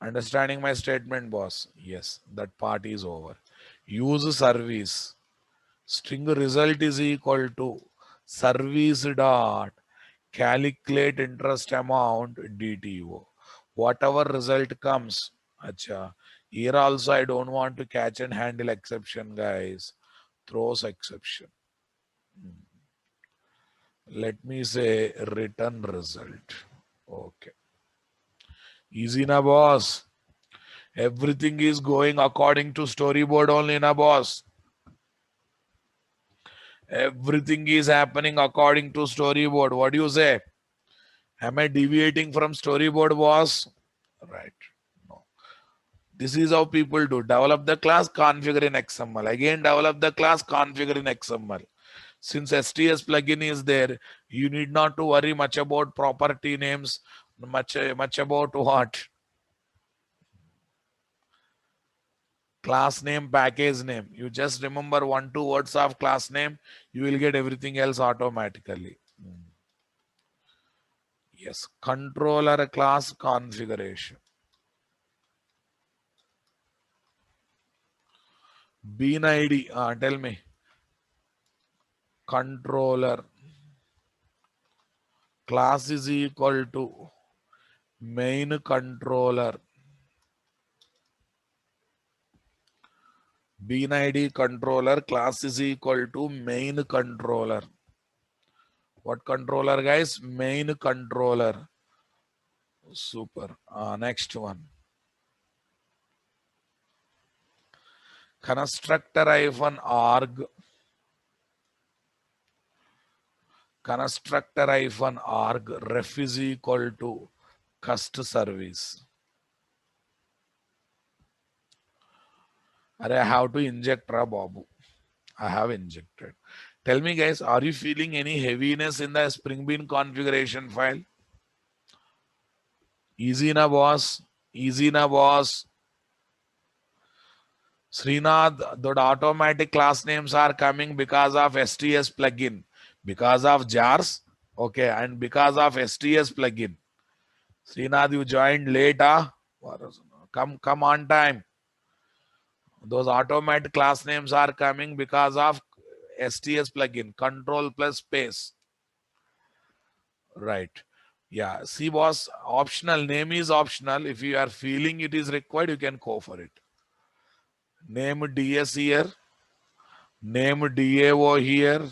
Understanding my statement, boss? Yes, that part is over. Use service. String result is equal to service dot calculate interest amount DTO. Whatever result comes. Acha. Here also I don't want to catch and handle exception, guys. Throws exception. Let me say return result. Okay. Easy na, boss. Everything is going according to storyboard only na, boss. Everything is happening according to storyboard. What do you say? Am I deviating from storyboard, boss? Right. No. This is how people do. Develop the class, configure in XML. Again, develop the class, configure in XML. Since STS plugin is there, you need not to worry much about property names, much about what? Class name, package name. You just remember 1-2 words of class name, you will get everything else automatically. Yes, controller class configuration. Bean ID, tell me. Controller class is equal to main controller. Bean ID controller class is equal to main controller. What controller, guys? Main controller. Super. Next one. Constructor -arg. Constructor -arg ref is equal to cust service. I have to inject Babu. I have injected. Tell me, guys, are you feeling any heaviness in the Spring Bean configuration file? Easy na, boss. Easy na, boss. Srinath, the automatic class names are coming because of STS plugin, because of jars, okay, and because of STS plugin. Srinath, you joined late, huh? Come on time. Those automatic class names are coming because of STS plugin, control plus space. Right. Yeah. See, boss, optional. Name is optional. If you are feeling it is required, you can go for it. Name DS here. Name DAO here.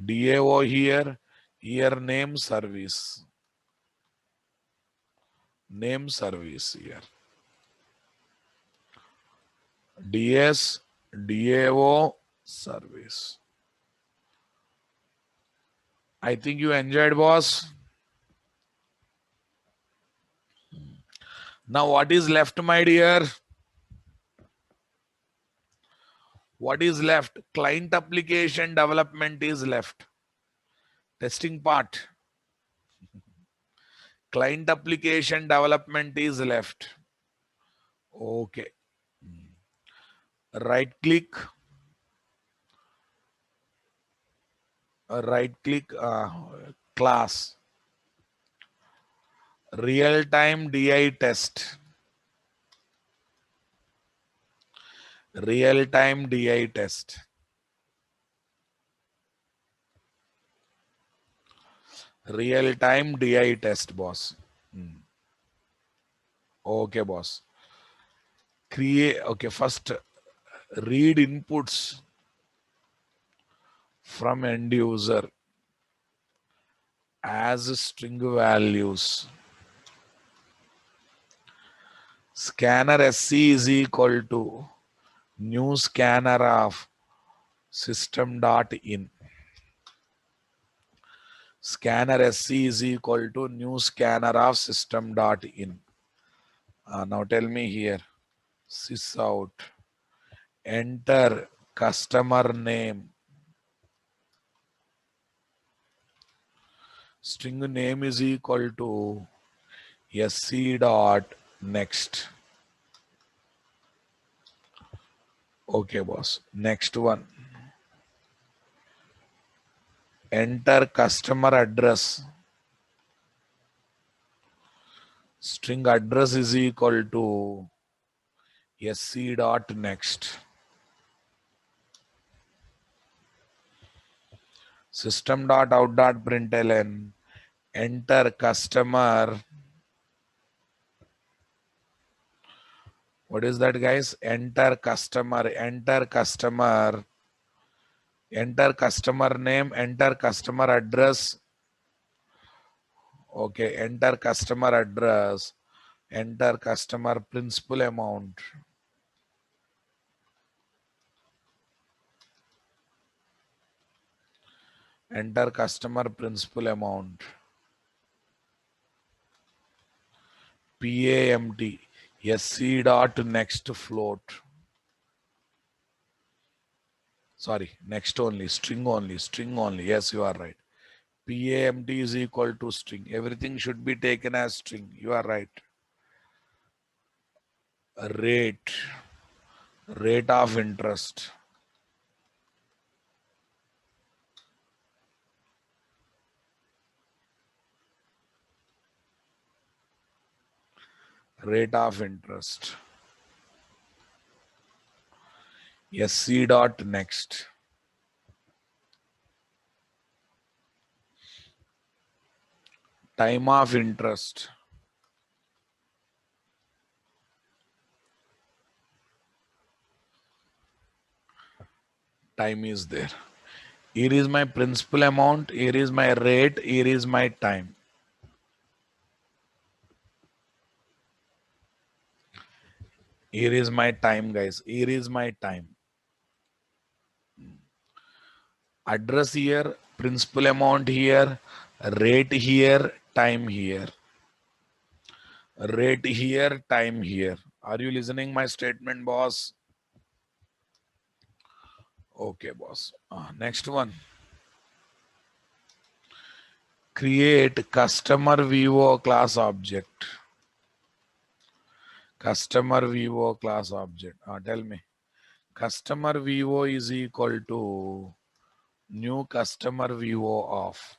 DAO here. Here name service. Name service here. DS DAO service. I think you enjoyed, boss. Now what is left, my dear? What is left? Client application development is left. Testing part. Client application development is left. Okay. right click class real time di test, real time di test, real time di test, boss. Okay, boss. Create, okay, first read inputs from end user as string values. Scanner SC is equal to new scanner of system.in. Scanner SC is equal to new scanner of system.in. Now tell me here, sysout, enter customer name. String name is equal to sc dot next. Okay, boss. Next one. Enter customer address. String address is equal to sc dot next. System dot out dot println. Enter customer. What is that, guys? Enter customer. Enter customer. Enter customer name. Enter customer address. Okay. Enter customer address. Enter customer principal amount. Enter customer principal amount. PAMT. SC dot next float. Sorry, next only, string only, string only. Yes, you are right. PAMT is equal to string. Everything should be taken as string. You are right. Rate. Rate of interest. Rate of interest. SC dot next. Time of interest. Time is there. Here is my principal amount. Here is my rate. Here is my time. Here is my time, guys. Here is my time. Address here, principal amount here, rate here, time here. Rate here, time here. Are you listening my statement, boss? Okay, boss. Next one. Create customer VO class object. Customer VO class object. Tell me. Customer VO is equal to new customer VO of.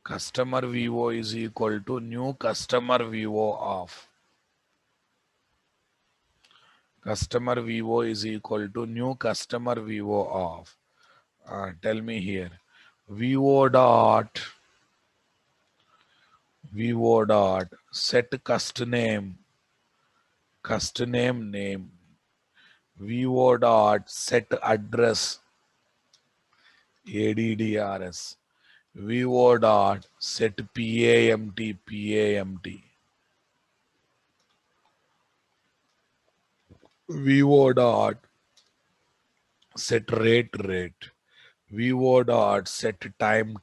Customer VO is equal to new customer VO of. Customer VO is equal to new customer VO of. Tell me here. VO dot set cust name name. VO dot set address addrs. VO dot set PAMT. VO dot set rate. VO dot set time.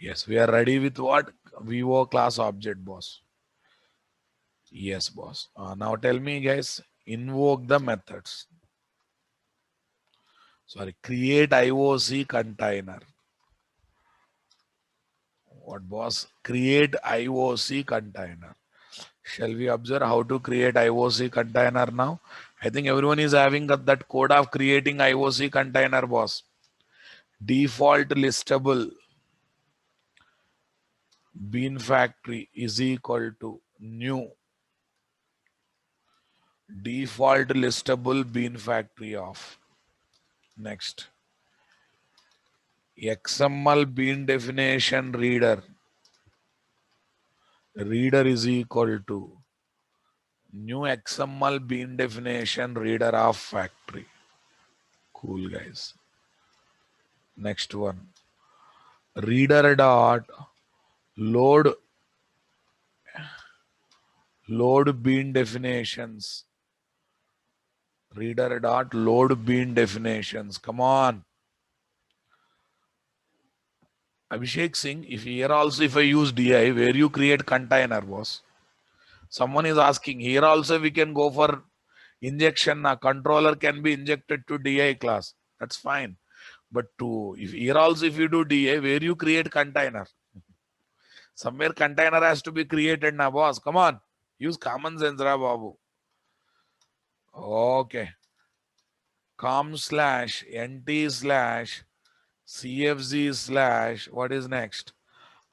Yes, we are ready with what? VO class object, boss. Yes, boss. Now tell me, guys, invoke the methods. Sorry, create IOC container. What, boss? Create IOC container. Shall we observe how to create IOC container now? I think everyone is having that code of creating IOC container, boss. Default listable bean factory is equal to new default listable bean factory of. Next, XML bean definition reader is equal to new XML bean definition reader of factory. Cool, guys. Next one, reader dot load bean definitions. Reader dot load bean definitions. Come on, Abhishek Singh. If here also if I use DI, where you create container, boss. Someone is asking here also we can go for injection. A controller can be injected to DI class. That's fine. But if here also if you do DI, where you create container, somewhere container has to be created now, boss. Come on, use common sense, Ra Babu. Okay. com slash nt slash cfz slash what is next?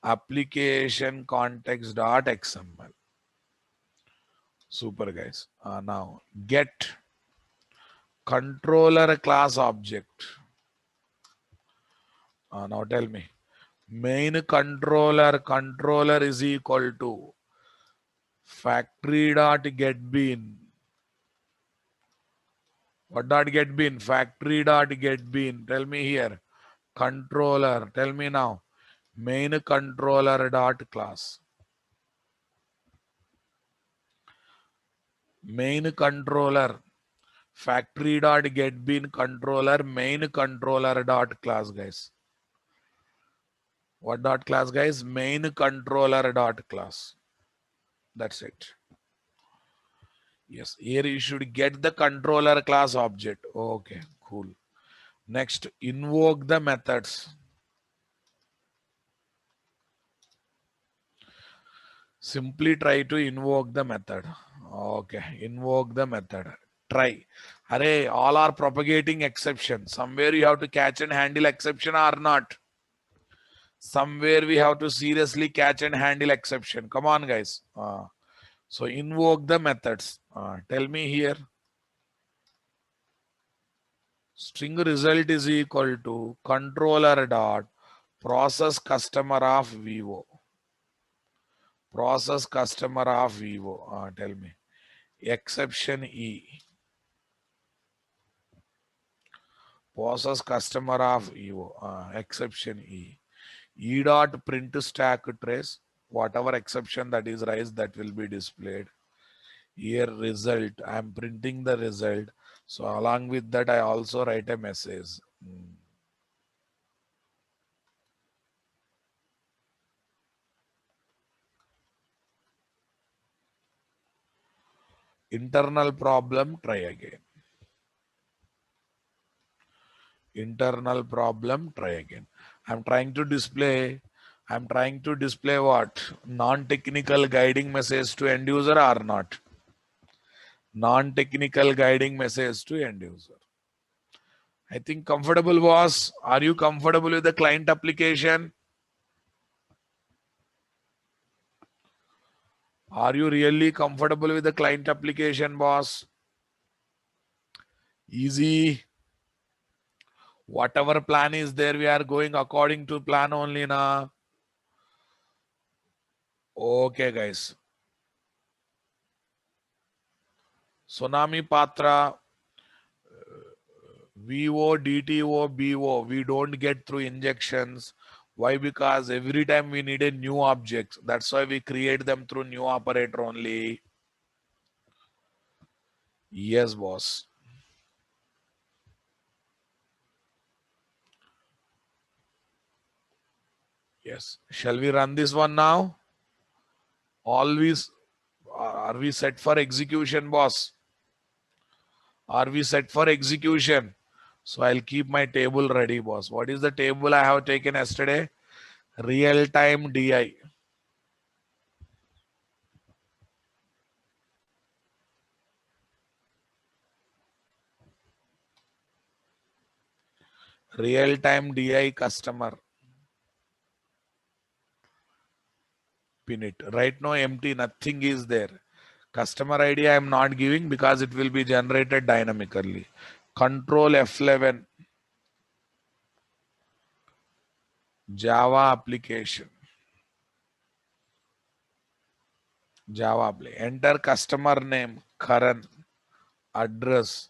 Application context dot xml. Super, guys. Now get controller class object. Now tell me, main controller is equal to factory dot get bean. What dot get bean? Factory dot get bean. Tell me here. Controller. Tell me now. Main controller dot class. Main controller. Factory dot get bean controller. Main controller dot class, guys. What dot class, guys? Main controller dot class. That's it. Yes, here you should get the controller class object. Okay, cool. Next, invoke the methods. Simply try to invoke the method. Okay, invoke the method. Try. Array, all are propagating exception. Somewhere you have to catch and handle exception or not. Somewhere we have to seriously catch and handle exception. Come on, guys. So invoke the methods. Tell me here. String result is equal to controller dot process customer of Vivo. Process customer of Vivo. Tell me. Exception E. Process customer of Vivo. Exception E. E dot print stack trace. Whatever exception that is raised, that will be displayed. Here result. I am printing the result. So along with that, I also write a message. Internal problem, try again. Internal problem, try again. I'm trying to display what? Non-technical guiding message to end user or not? Non-technical guiding message to end user. I think comfortable, boss. Are you comfortable with the client application? Are you really comfortable with the client application, boss? Easy. Whatever plan is there, we are going according to plan only now. Okay, guys. Tsunami Patra, VO, DTO, BO, we don't get through injections. Why? Because every time we need a new object. That's why we create them through new operator only. Yes, boss. Yes. Shall we run this one now? Always. Are we set for execution, boss? Are we set for execution? So I'll keep my table ready, boss. What is the table I have taken yesterday? Real-time DI. Real-time DI customer. Pin it. Right now empty, nothing is there. Customer ID I am not giving because it will be generated dynamically. Control F11. Java application. Java play. Enter customer name, Karan, address,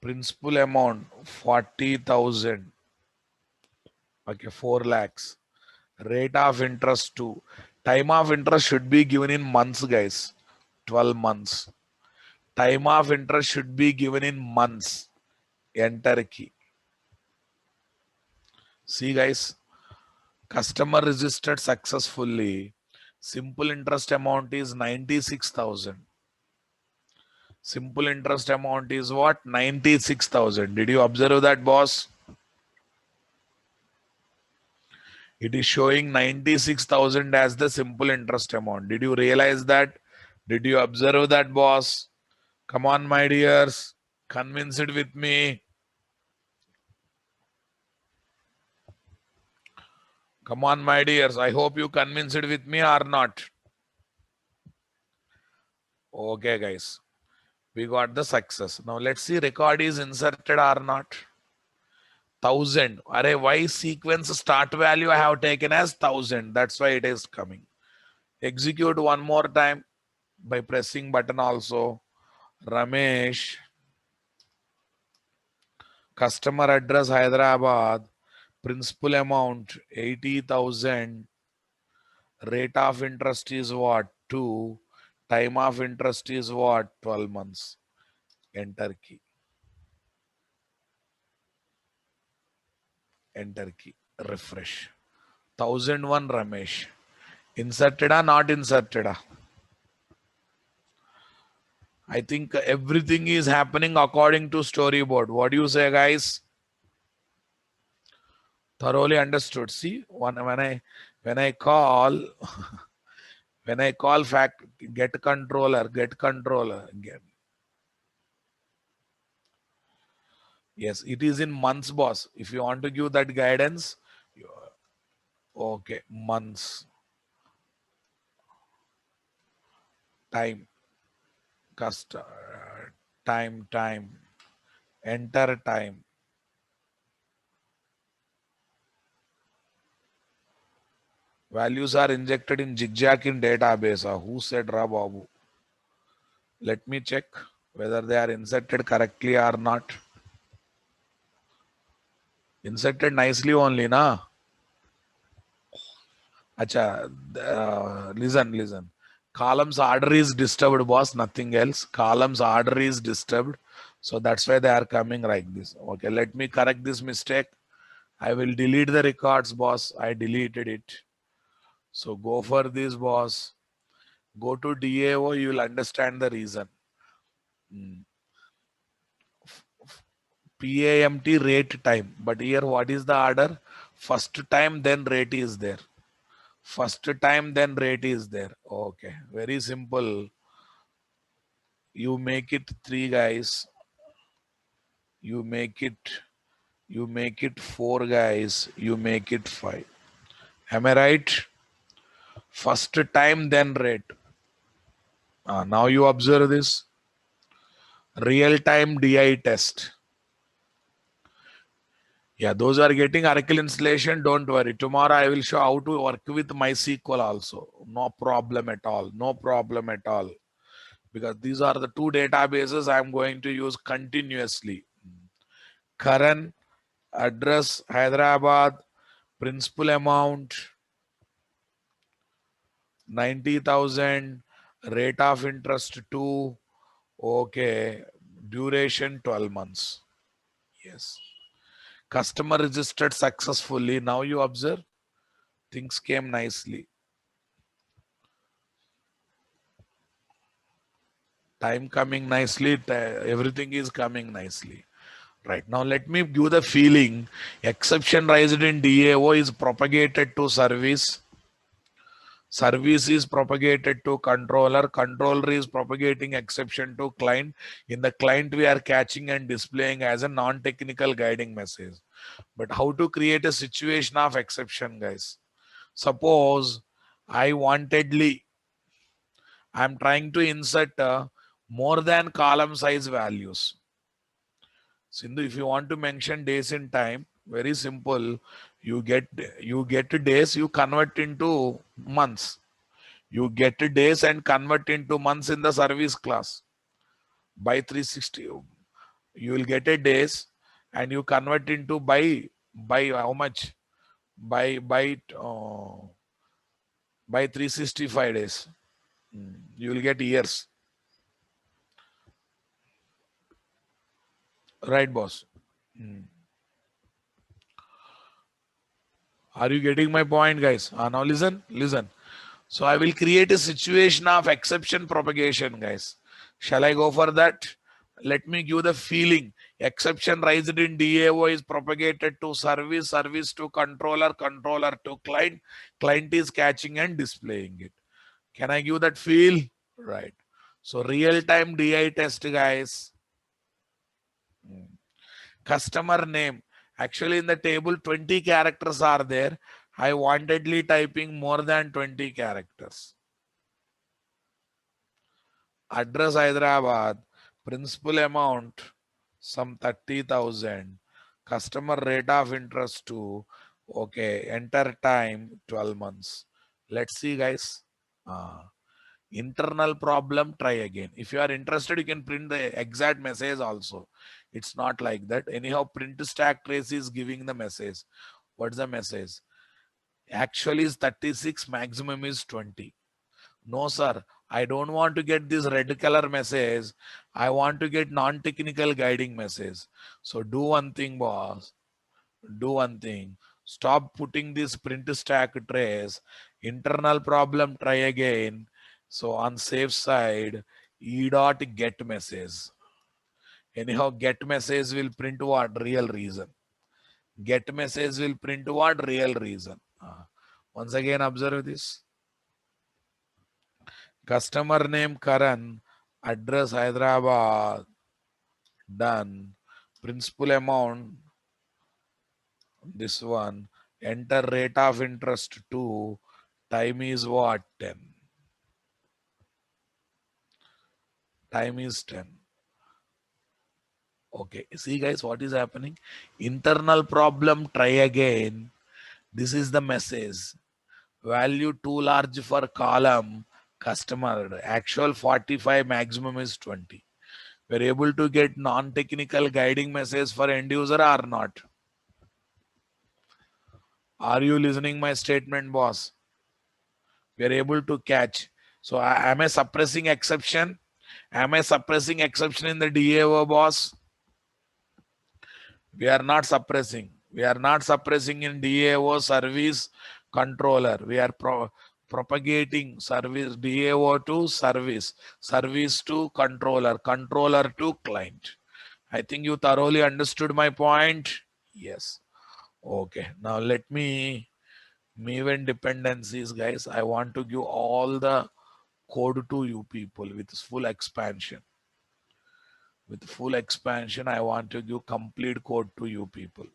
principal amount 40,000. Okay, 4 lakhs. Rate of interest 2. Time of interest should be given in months, guys. 12 months. Time of interest should be given in months. Enter key. See, guys, customer registered successfully. Simple interest amount is 96,000. Simple interest amount is what? 96,000. Did you observe that, boss? It is showing 96,000 as the simple interest amount. Did you realize that? Did you observe that, boss? Come on, my dears. Convince it with me. Come on, my dears. I hope you convince it with me or not. Okay, guys. We got the success. Now let's see record is inserted or not. 1,000. Array, why sequence start value I have taken as 1,000. That's why it is coming. Execute one more time by pressing button also. Ramesh. Customer address Hyderabad. Principal amount 80,000. Rate of interest is what? 2. Time of interest is what? 12 months. Enter key. Enter key. Refresh. 1,001 Ramesh. Inserted or not inserted? I think everything is happening according to storyboard. What do you say, guys? Thoroughly understood. See, when I call when I call get controller. Yes, it is in months, boss. If you want to give that guidance, okay, months, time, time, enter time. Values are injected in zigzag in database. Who said Babu? Let me check whether they are inserted correctly or not. Inserted nicely only, na? Acha, listen. Columns order is disturbed, boss. Nothing else. Columns order is disturbed. So that's why they are coming like this. Okay, let me correct this mistake. I will delete the records, boss. I deleted it. So go for this, boss. Go to DAO. You will understand the reason. PAMT rate time. But here, what is the order? First time, then rate is there. First time, then rate is there. Okay, very simple. You make it 3, guys. You make it 4, guys. You make it 5. Am I right? First time, then rate. Now you observe this. Real-time DI test. Yeah, those are getting Oracle installation. Don't worry. Tomorrow I will show how to work with MySQL also. No problem at all. No problem at all. Because these are the 2 databases I am going to use continuously. Karan, address, Hyderabad, principal amount, 90,000, rate of interest 2, okay, duration 12 months. Yes. Customer registered successfully. Now you observe, things came nicely. Time coming nicely, everything is coming nicely. Right, now let me give the feeling. Exception raised in DAO is propagated to service. Service is propagated to controller. Controller is propagating exception to client. In the client, we are catching and displaying as a non-technical guiding message. But how to create a situation of exception, guys? Suppose I'm trying to insert more than column size values. Sindhu, if you want to mention days in time, very simple. You get days, you convert into months. You get days and convert into months in the service class. By 360, you will get a days and you convert into by how much? By 365 days. You will get years. Right, boss? Are you getting my point, guys? Now listen. So I will create a situation of exception propagation, guys. Shall I go for that? Let me give the feeling. Exception raised in DAO is propagated to service, service to controller, controller to client. Client is catching and displaying it. Can I give that feel? Right. So real-time DI test, guys. Customer name. Actually, in the table, 20 characters are there. I wantedly typing more than 20 characters. Address Hyderabad, principal amount some 30,000, customer rate of interest to, okay, enter time 12 months. Let's see, guys. Internal problem, try again. If you are interested, you can print the exact message also. It's not like that. Anyhow, print stack trace is giving the message. What's the message? Actually is 36, maximum is 20. No, sir. I don't want to get this red color message. I want to get non-technical guiding message. So do one thing, boss. Do one thing. Stop putting this print stack trace. Internal problem, try again. So on safe side, e dot get message. Anyhow, get message will print what? Real reason. Get message will print what? Real reason. Once again, observe this. Customer name Karan, address Hyderabad, done. Principal amount, this one. Enter rate of interest 2. Time is what? 10. Time is 10. Okay, see guys, what is happening? Internal problem, try again. This is the message. Value too large for column, customer. Actual 45, maximum is 20. We're able to get non-technical guiding message for end user or not? Are you listening my statement, boss? We are able to catch. So am I suppressing exception? Am I suppressing exception in the DAO, boss? We are not suppressing. We are not suppressing in DAO service controller. We are propagating service DAO to service, service to controller, controller to client. I think you thoroughly understood my point. Yes. Okay. Now let me when dependencies, guys. I want to give all the code to you people with full expansion. With full expansion, I want to give complete code to you people.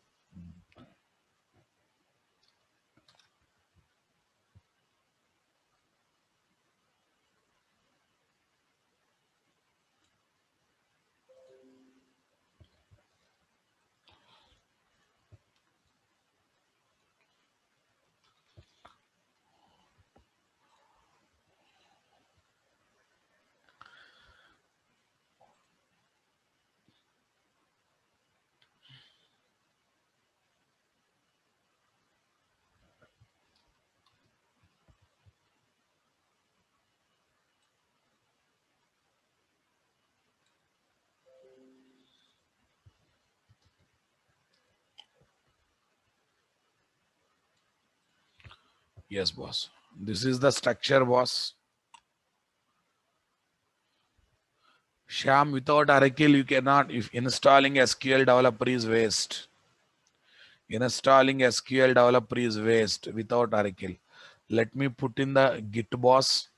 Yes, boss. This is the structure, boss. Sham, without Oracle, you cannot. If installing SQL developer is waste. Installing SQL developer is waste without Oracle. Let me put in the Git boss.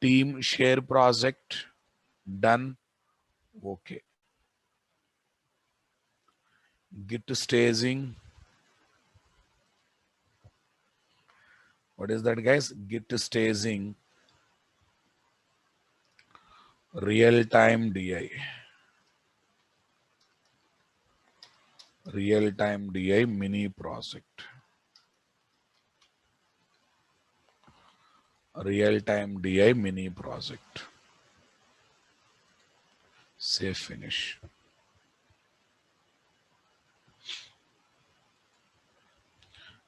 Team share project. Done. Okay. Git staging. What is that, guys? Git staging. Real-time DI. Real-time DI mini project. Real-time DI mini project. Save finish.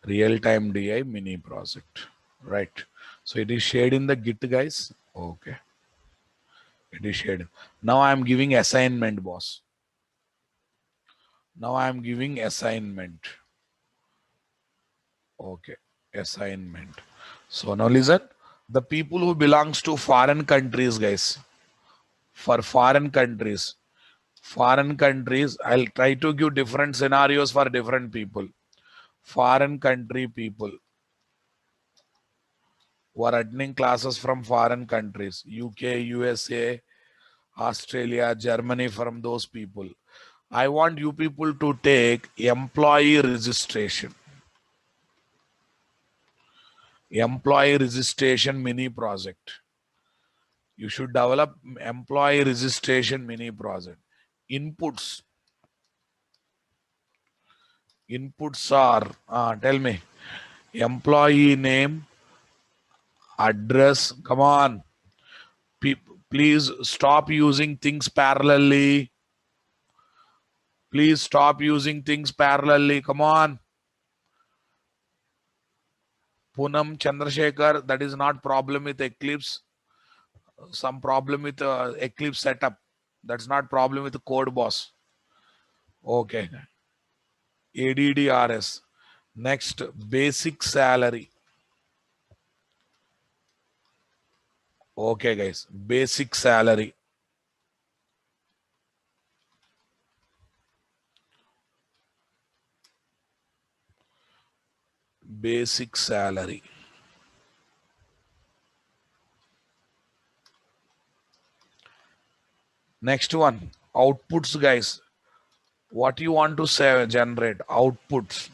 Real-time DI mini project. Right. So it is shared in the Git, guys. Okay. It is shared. Now I am giving assignment, boss. Now I am giving assignment. Okay. Assignment. So now listen. The people who belongs to foreign countries, guys. For foreign countries. I'll try to give different scenarios for different people. Foreign country people who are attending classes from foreign countries, UK, USA, Australia, Germany, from those people. I want you people to take employee registration. Employee registration mini project. You should develop employee registration mini project. Inputs. Inputs are, tell me, employee name, address. Come on. Please stop using things parallelly. Please stop using things parallelly. Come on. Poonam Chandrasekhar, that is not problem with Eclipse. Some problem with Eclipse setup. That's not problem with the code boss. Okay. ADDRS. Next, basic salary. Okay, guys. Basic salary. Basic salary. Next one, outputs, guys. What you want to say, generate outputs.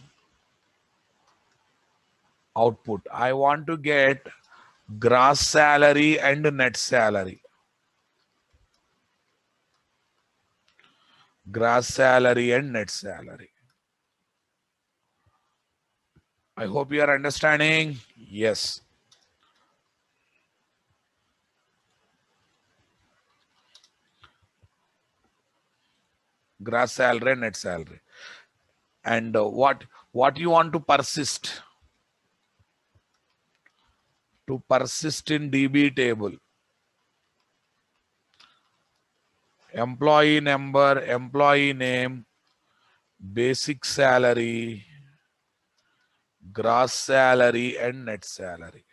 Output. I want to get gross salary and net salary. Gross salary and net salary. I hope you are understanding. Yes. Gross salary and net salary. And what you want to persist? To persist in DB table. Employee number, employee name, basic salary, gross salary and net salary.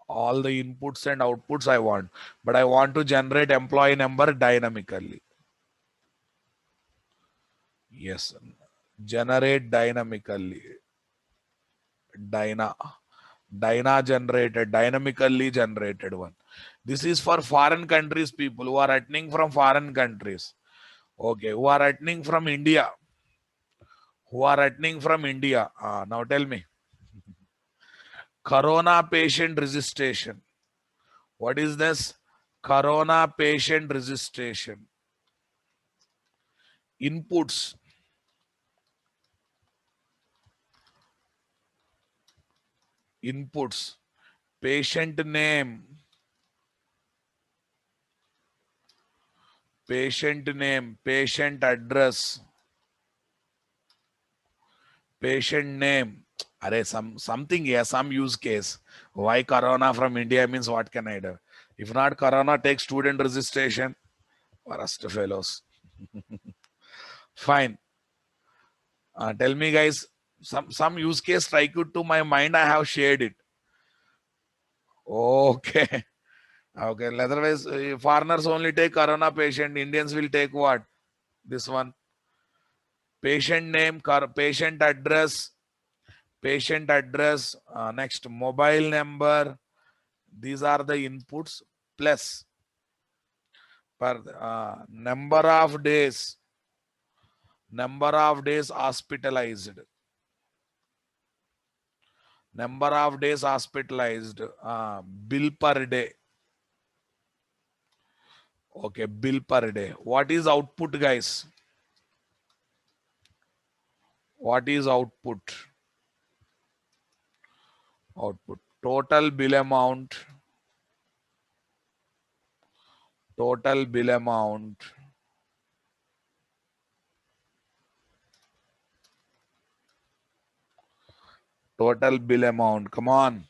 All the inputs and outputs I want, but I want to generate employee number dynamically. Yes, generate dynamically. Dynamically generated one. This is for foreign countries people who are attending from foreign countries. Okay, who are attending from India. Who are attending from India. Now tell me. Corona patient registration. What is this? Corona patient registration. Inputs. Inputs. Patient name. Patient name. Patient address. Patient name. Array, something here, some use case. Why Corona from India means what can I do? If not Corona, take student registration. Worst fellows. Fine. Tell me, guys, some use case strike it to my mind. I have shared it. Okay. Okay. Otherwise, foreigners only take Corona patient. Indians will take what? This one. Patient name, patient address, patient address, next mobile number. These are the inputs plus per number of days hospitalized, bill per day. Okay, bill per day. What is output, guys? What is output? Output. Total bill amount. Total bill amount. Total bill amount. Come on.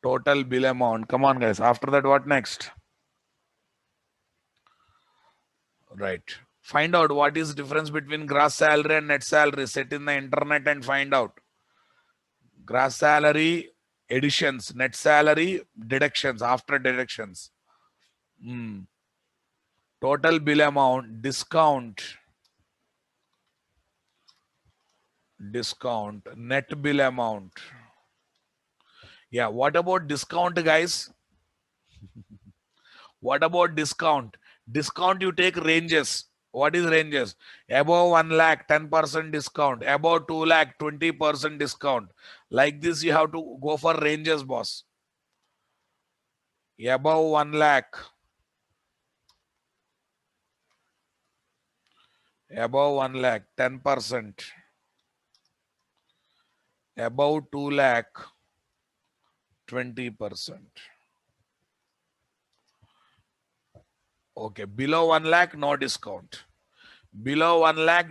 Total bill amount. Come on, guys. After that, what next? Right. Find out what is difference between gross salary and net salary. Set in the internet and find out. Gross salary additions, net salary deductions, after deductions. Total bill amount, discount, net bill amount. Yeah, what about discount, guys? What about discount? Discount, you take ranges. What is ranges? Above 1 lakh, 10% discount. Above 2 lakh, 20% discount. Like this, you have to go for ranges, boss. Above 1 lakh. Above 1 lakh, 10%. Above 2 lakh, 20%. Okay, below 1 lakh, no discount. Below 1 lakh,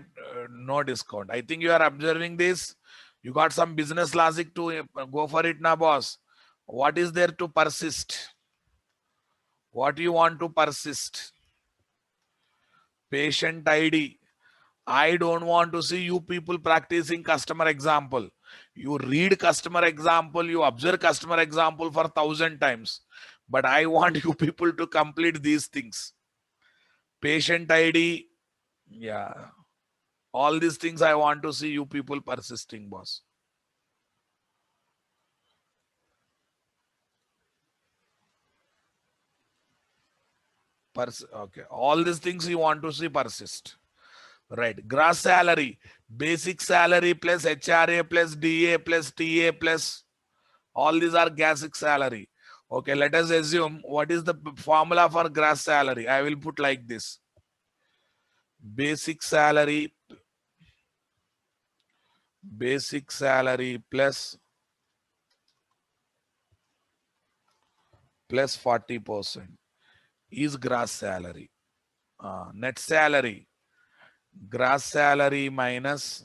no discount. I think you are observing this. You got some business logic to go for it now, boss. What is there to persist? What you want to persist? Patient ID. I don't want to see you people practicing customer example. You read customer example, you observe customer example for 1,000 times. But I want you people to complete these things. Patient ID. Yeah. All these things I want to see you people persisting, boss. Okay. All these things you want to see persist. Right. Gross salary, basic salary plus HRA plus DA plus TA plus all these are basic salary. Okay. Let us assume what is the formula for gross salary. I will put like this. Basic salary plus 40% is gross salary. Net salary, gross salary minus,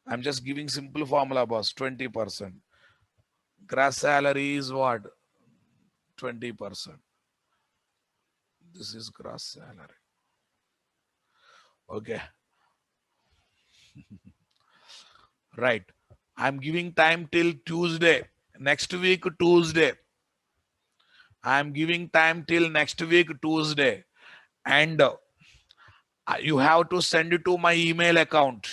I'm just giving simple formula, boss, 20%. Gross salary is what? 20%. This is gross salary. Okay. Right. I'm giving time till Tuesday. Next week, Tuesday. I'm giving time till next week, Tuesday. And you have to send it to my email account.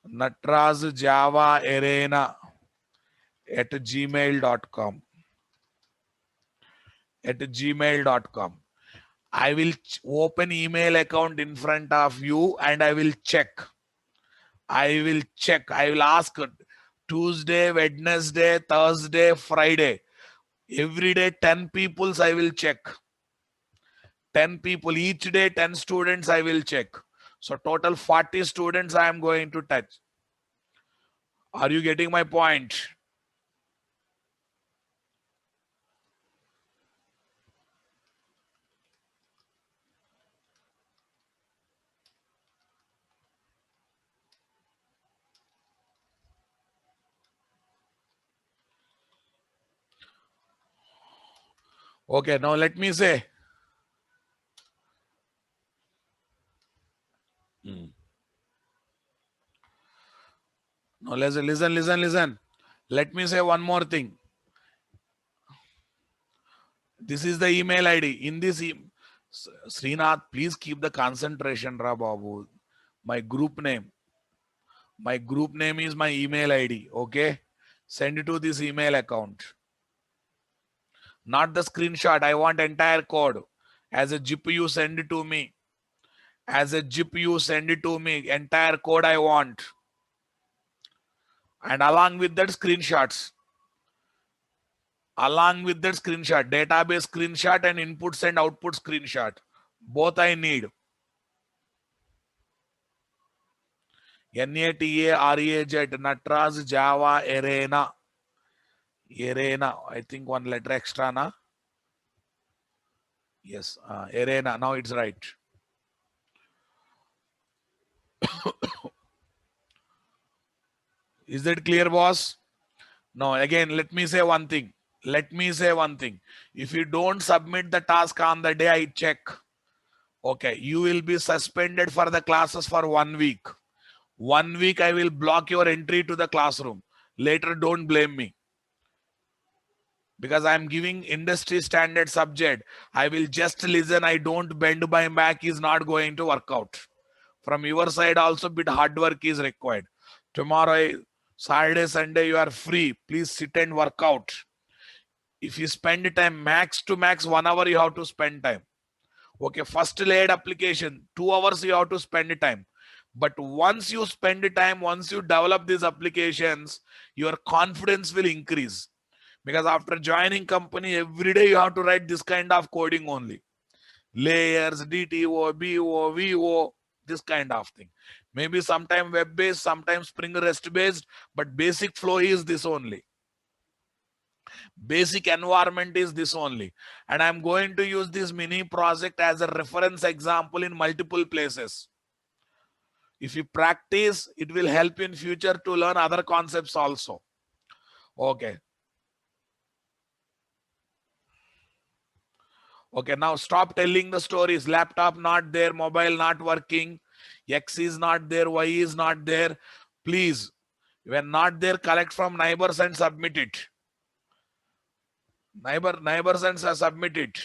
Natraz Java Arena at gmail.com. At gmail.com. I will open email account in front of you and I will check. I will ask Tuesday, Wednesday, Thursday, Friday. Every day 10 peoples I will check. 10 people each day, 10 students I will check. So total 40 students I am going to touch. Are you getting my point? Okay, now let me say. Now listen. Let me say one more thing. This is the email ID. In this, Srinath, please keep the concentration, Ra Babu. My group name. My group name is my email ID. Okay. Send it to this email account. Not the screenshot. I want entire code. As a zip, you send it to me. As a zip, you send it to me. Entire code I want. And along with that, screenshots. Along with that screenshot, database screenshot and inputs and output screenshot. Both I need. NATAREZ, Natraz, Java, Arena. Arena. I think one letter extra, na? Yes, Arena. Now it's right. Is that clear, boss? No, again, let me say one thing. Let me say one thing. If you don't submit the task on the day I check, okay, you will be suspended for the classes for 1 week. 1 week I will block your entry to the classroom. Later, don't blame me. Because I'm giving industry standard subject. I will just listen. I don't bend my back is not going to work out. From your side also bit hard work is required. Tomorrow, Saturday, Sunday, you are free. Please sit and work out. If you spend time max to max 1 hour, you have to spend time. Okay, first laid application, 2 hours you have to spend time. But once you spend time, once you develop these applications, your confidence will increase. Because after joining company, every day you have to write this kind of coding only. Layers, DTO, BO, VO, this kind of thing. Maybe sometime web-based, sometimes Spring REST-based, but basic flow is this only. Basic environment is this only. And I'm going to use this mini project as a reference example in multiple places. If you practice, it will help you in future to learn other concepts also. Okay. Okay, now stop telling the stories. Laptop not there, mobile not working, X is not there, Y is not there. Please, when not there, collect from neighbors and submit it. Neighbors and submit it.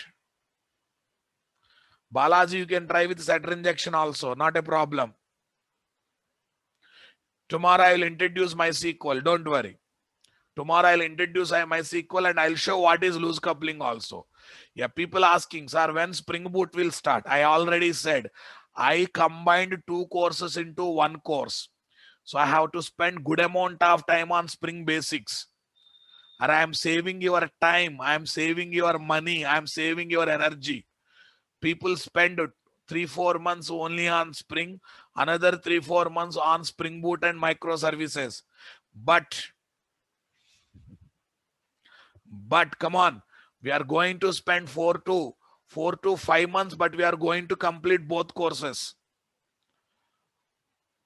Balaji, you can try with setter injection also, not a problem. Tomorrow I will introduce MySQL, don't worry. Tomorrow I'll introduce MySQL and I'll show what is loose coupling also. Yeah, people asking, sir, when Spring Boot will start? I already said, I combined 2 courses into 1 course. So I have to spend good amount of time on Spring Basics. And I am saving your time, I am saving your money, I am saving your energy. People spend 3-4 months only on Spring, another 3-4 months on Spring Boot and microservices. But come on, we are going to spend 4 to 5 months, but we are going to complete both courses.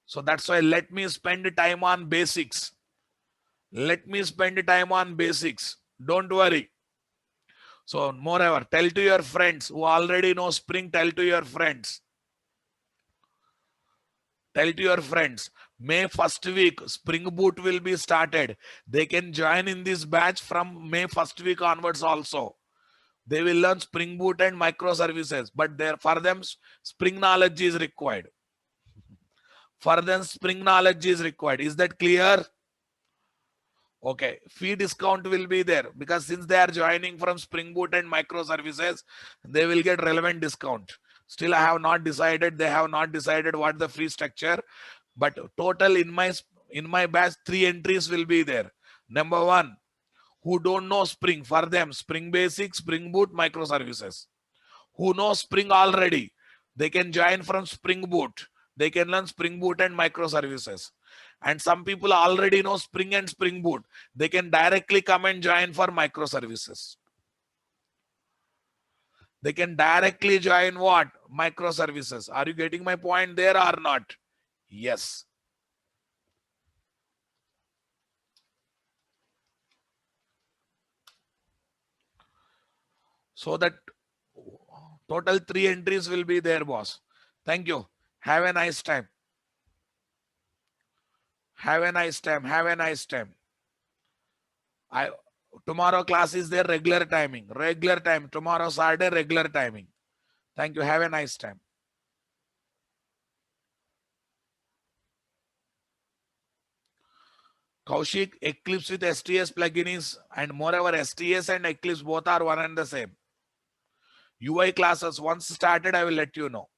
So that's why let me spend time on basics. Let me spend time on basics. Don't worry. So moreover, tell to your friends who already know Spring, tell to your friends. Tell to your friends, May 1st week, Spring Boot will be started. They can join in this batch from May 1st week onwards also. They will learn Spring Boot and microservices, but for them, Spring knowledge is required. For them, Spring knowledge is required. Is that clear? Okay, fee discount will be there because since they are joining from Spring Boot and microservices, they will get relevant discount. Still, I have not decided. They have not decided what the fee structure, but total in my batch 3 entries will be there. Number 1, who don't know Spring, for them Spring Basic, Spring Boot, microservices. Who know Spring already, they can join from Spring Boot. They can learn Spring Boot and microservices. And some people already know Spring and Spring Boot. They can directly come and join for microservices. They can directly join what? Microservices. Are you getting my point there or not? Yes. So that total 3 entries will be there, boss. Thank you. Have a nice time. Have a nice time. Have a nice time. Tomorrow class is there, regular timing, regular time. Tomorrow Saturday, regular timing. Thank you. Have a nice time. Kaushik, Eclipse with STS plugin is, and moreover, STS and Eclipse both are one and the same. UI classes once started, I will let you know.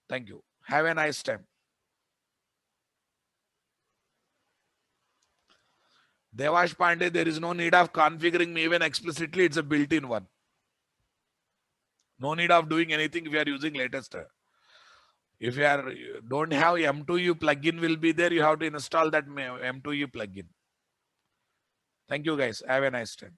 Thank you. Have a nice time. Devash Pandey, there is no need of configuring me even explicitly. It's a built-in one. No need of doing anything if you are using latest. If you don't have M2U plugin will be there, you have to install that M2U plugin. Thank you guys. Have a nice time.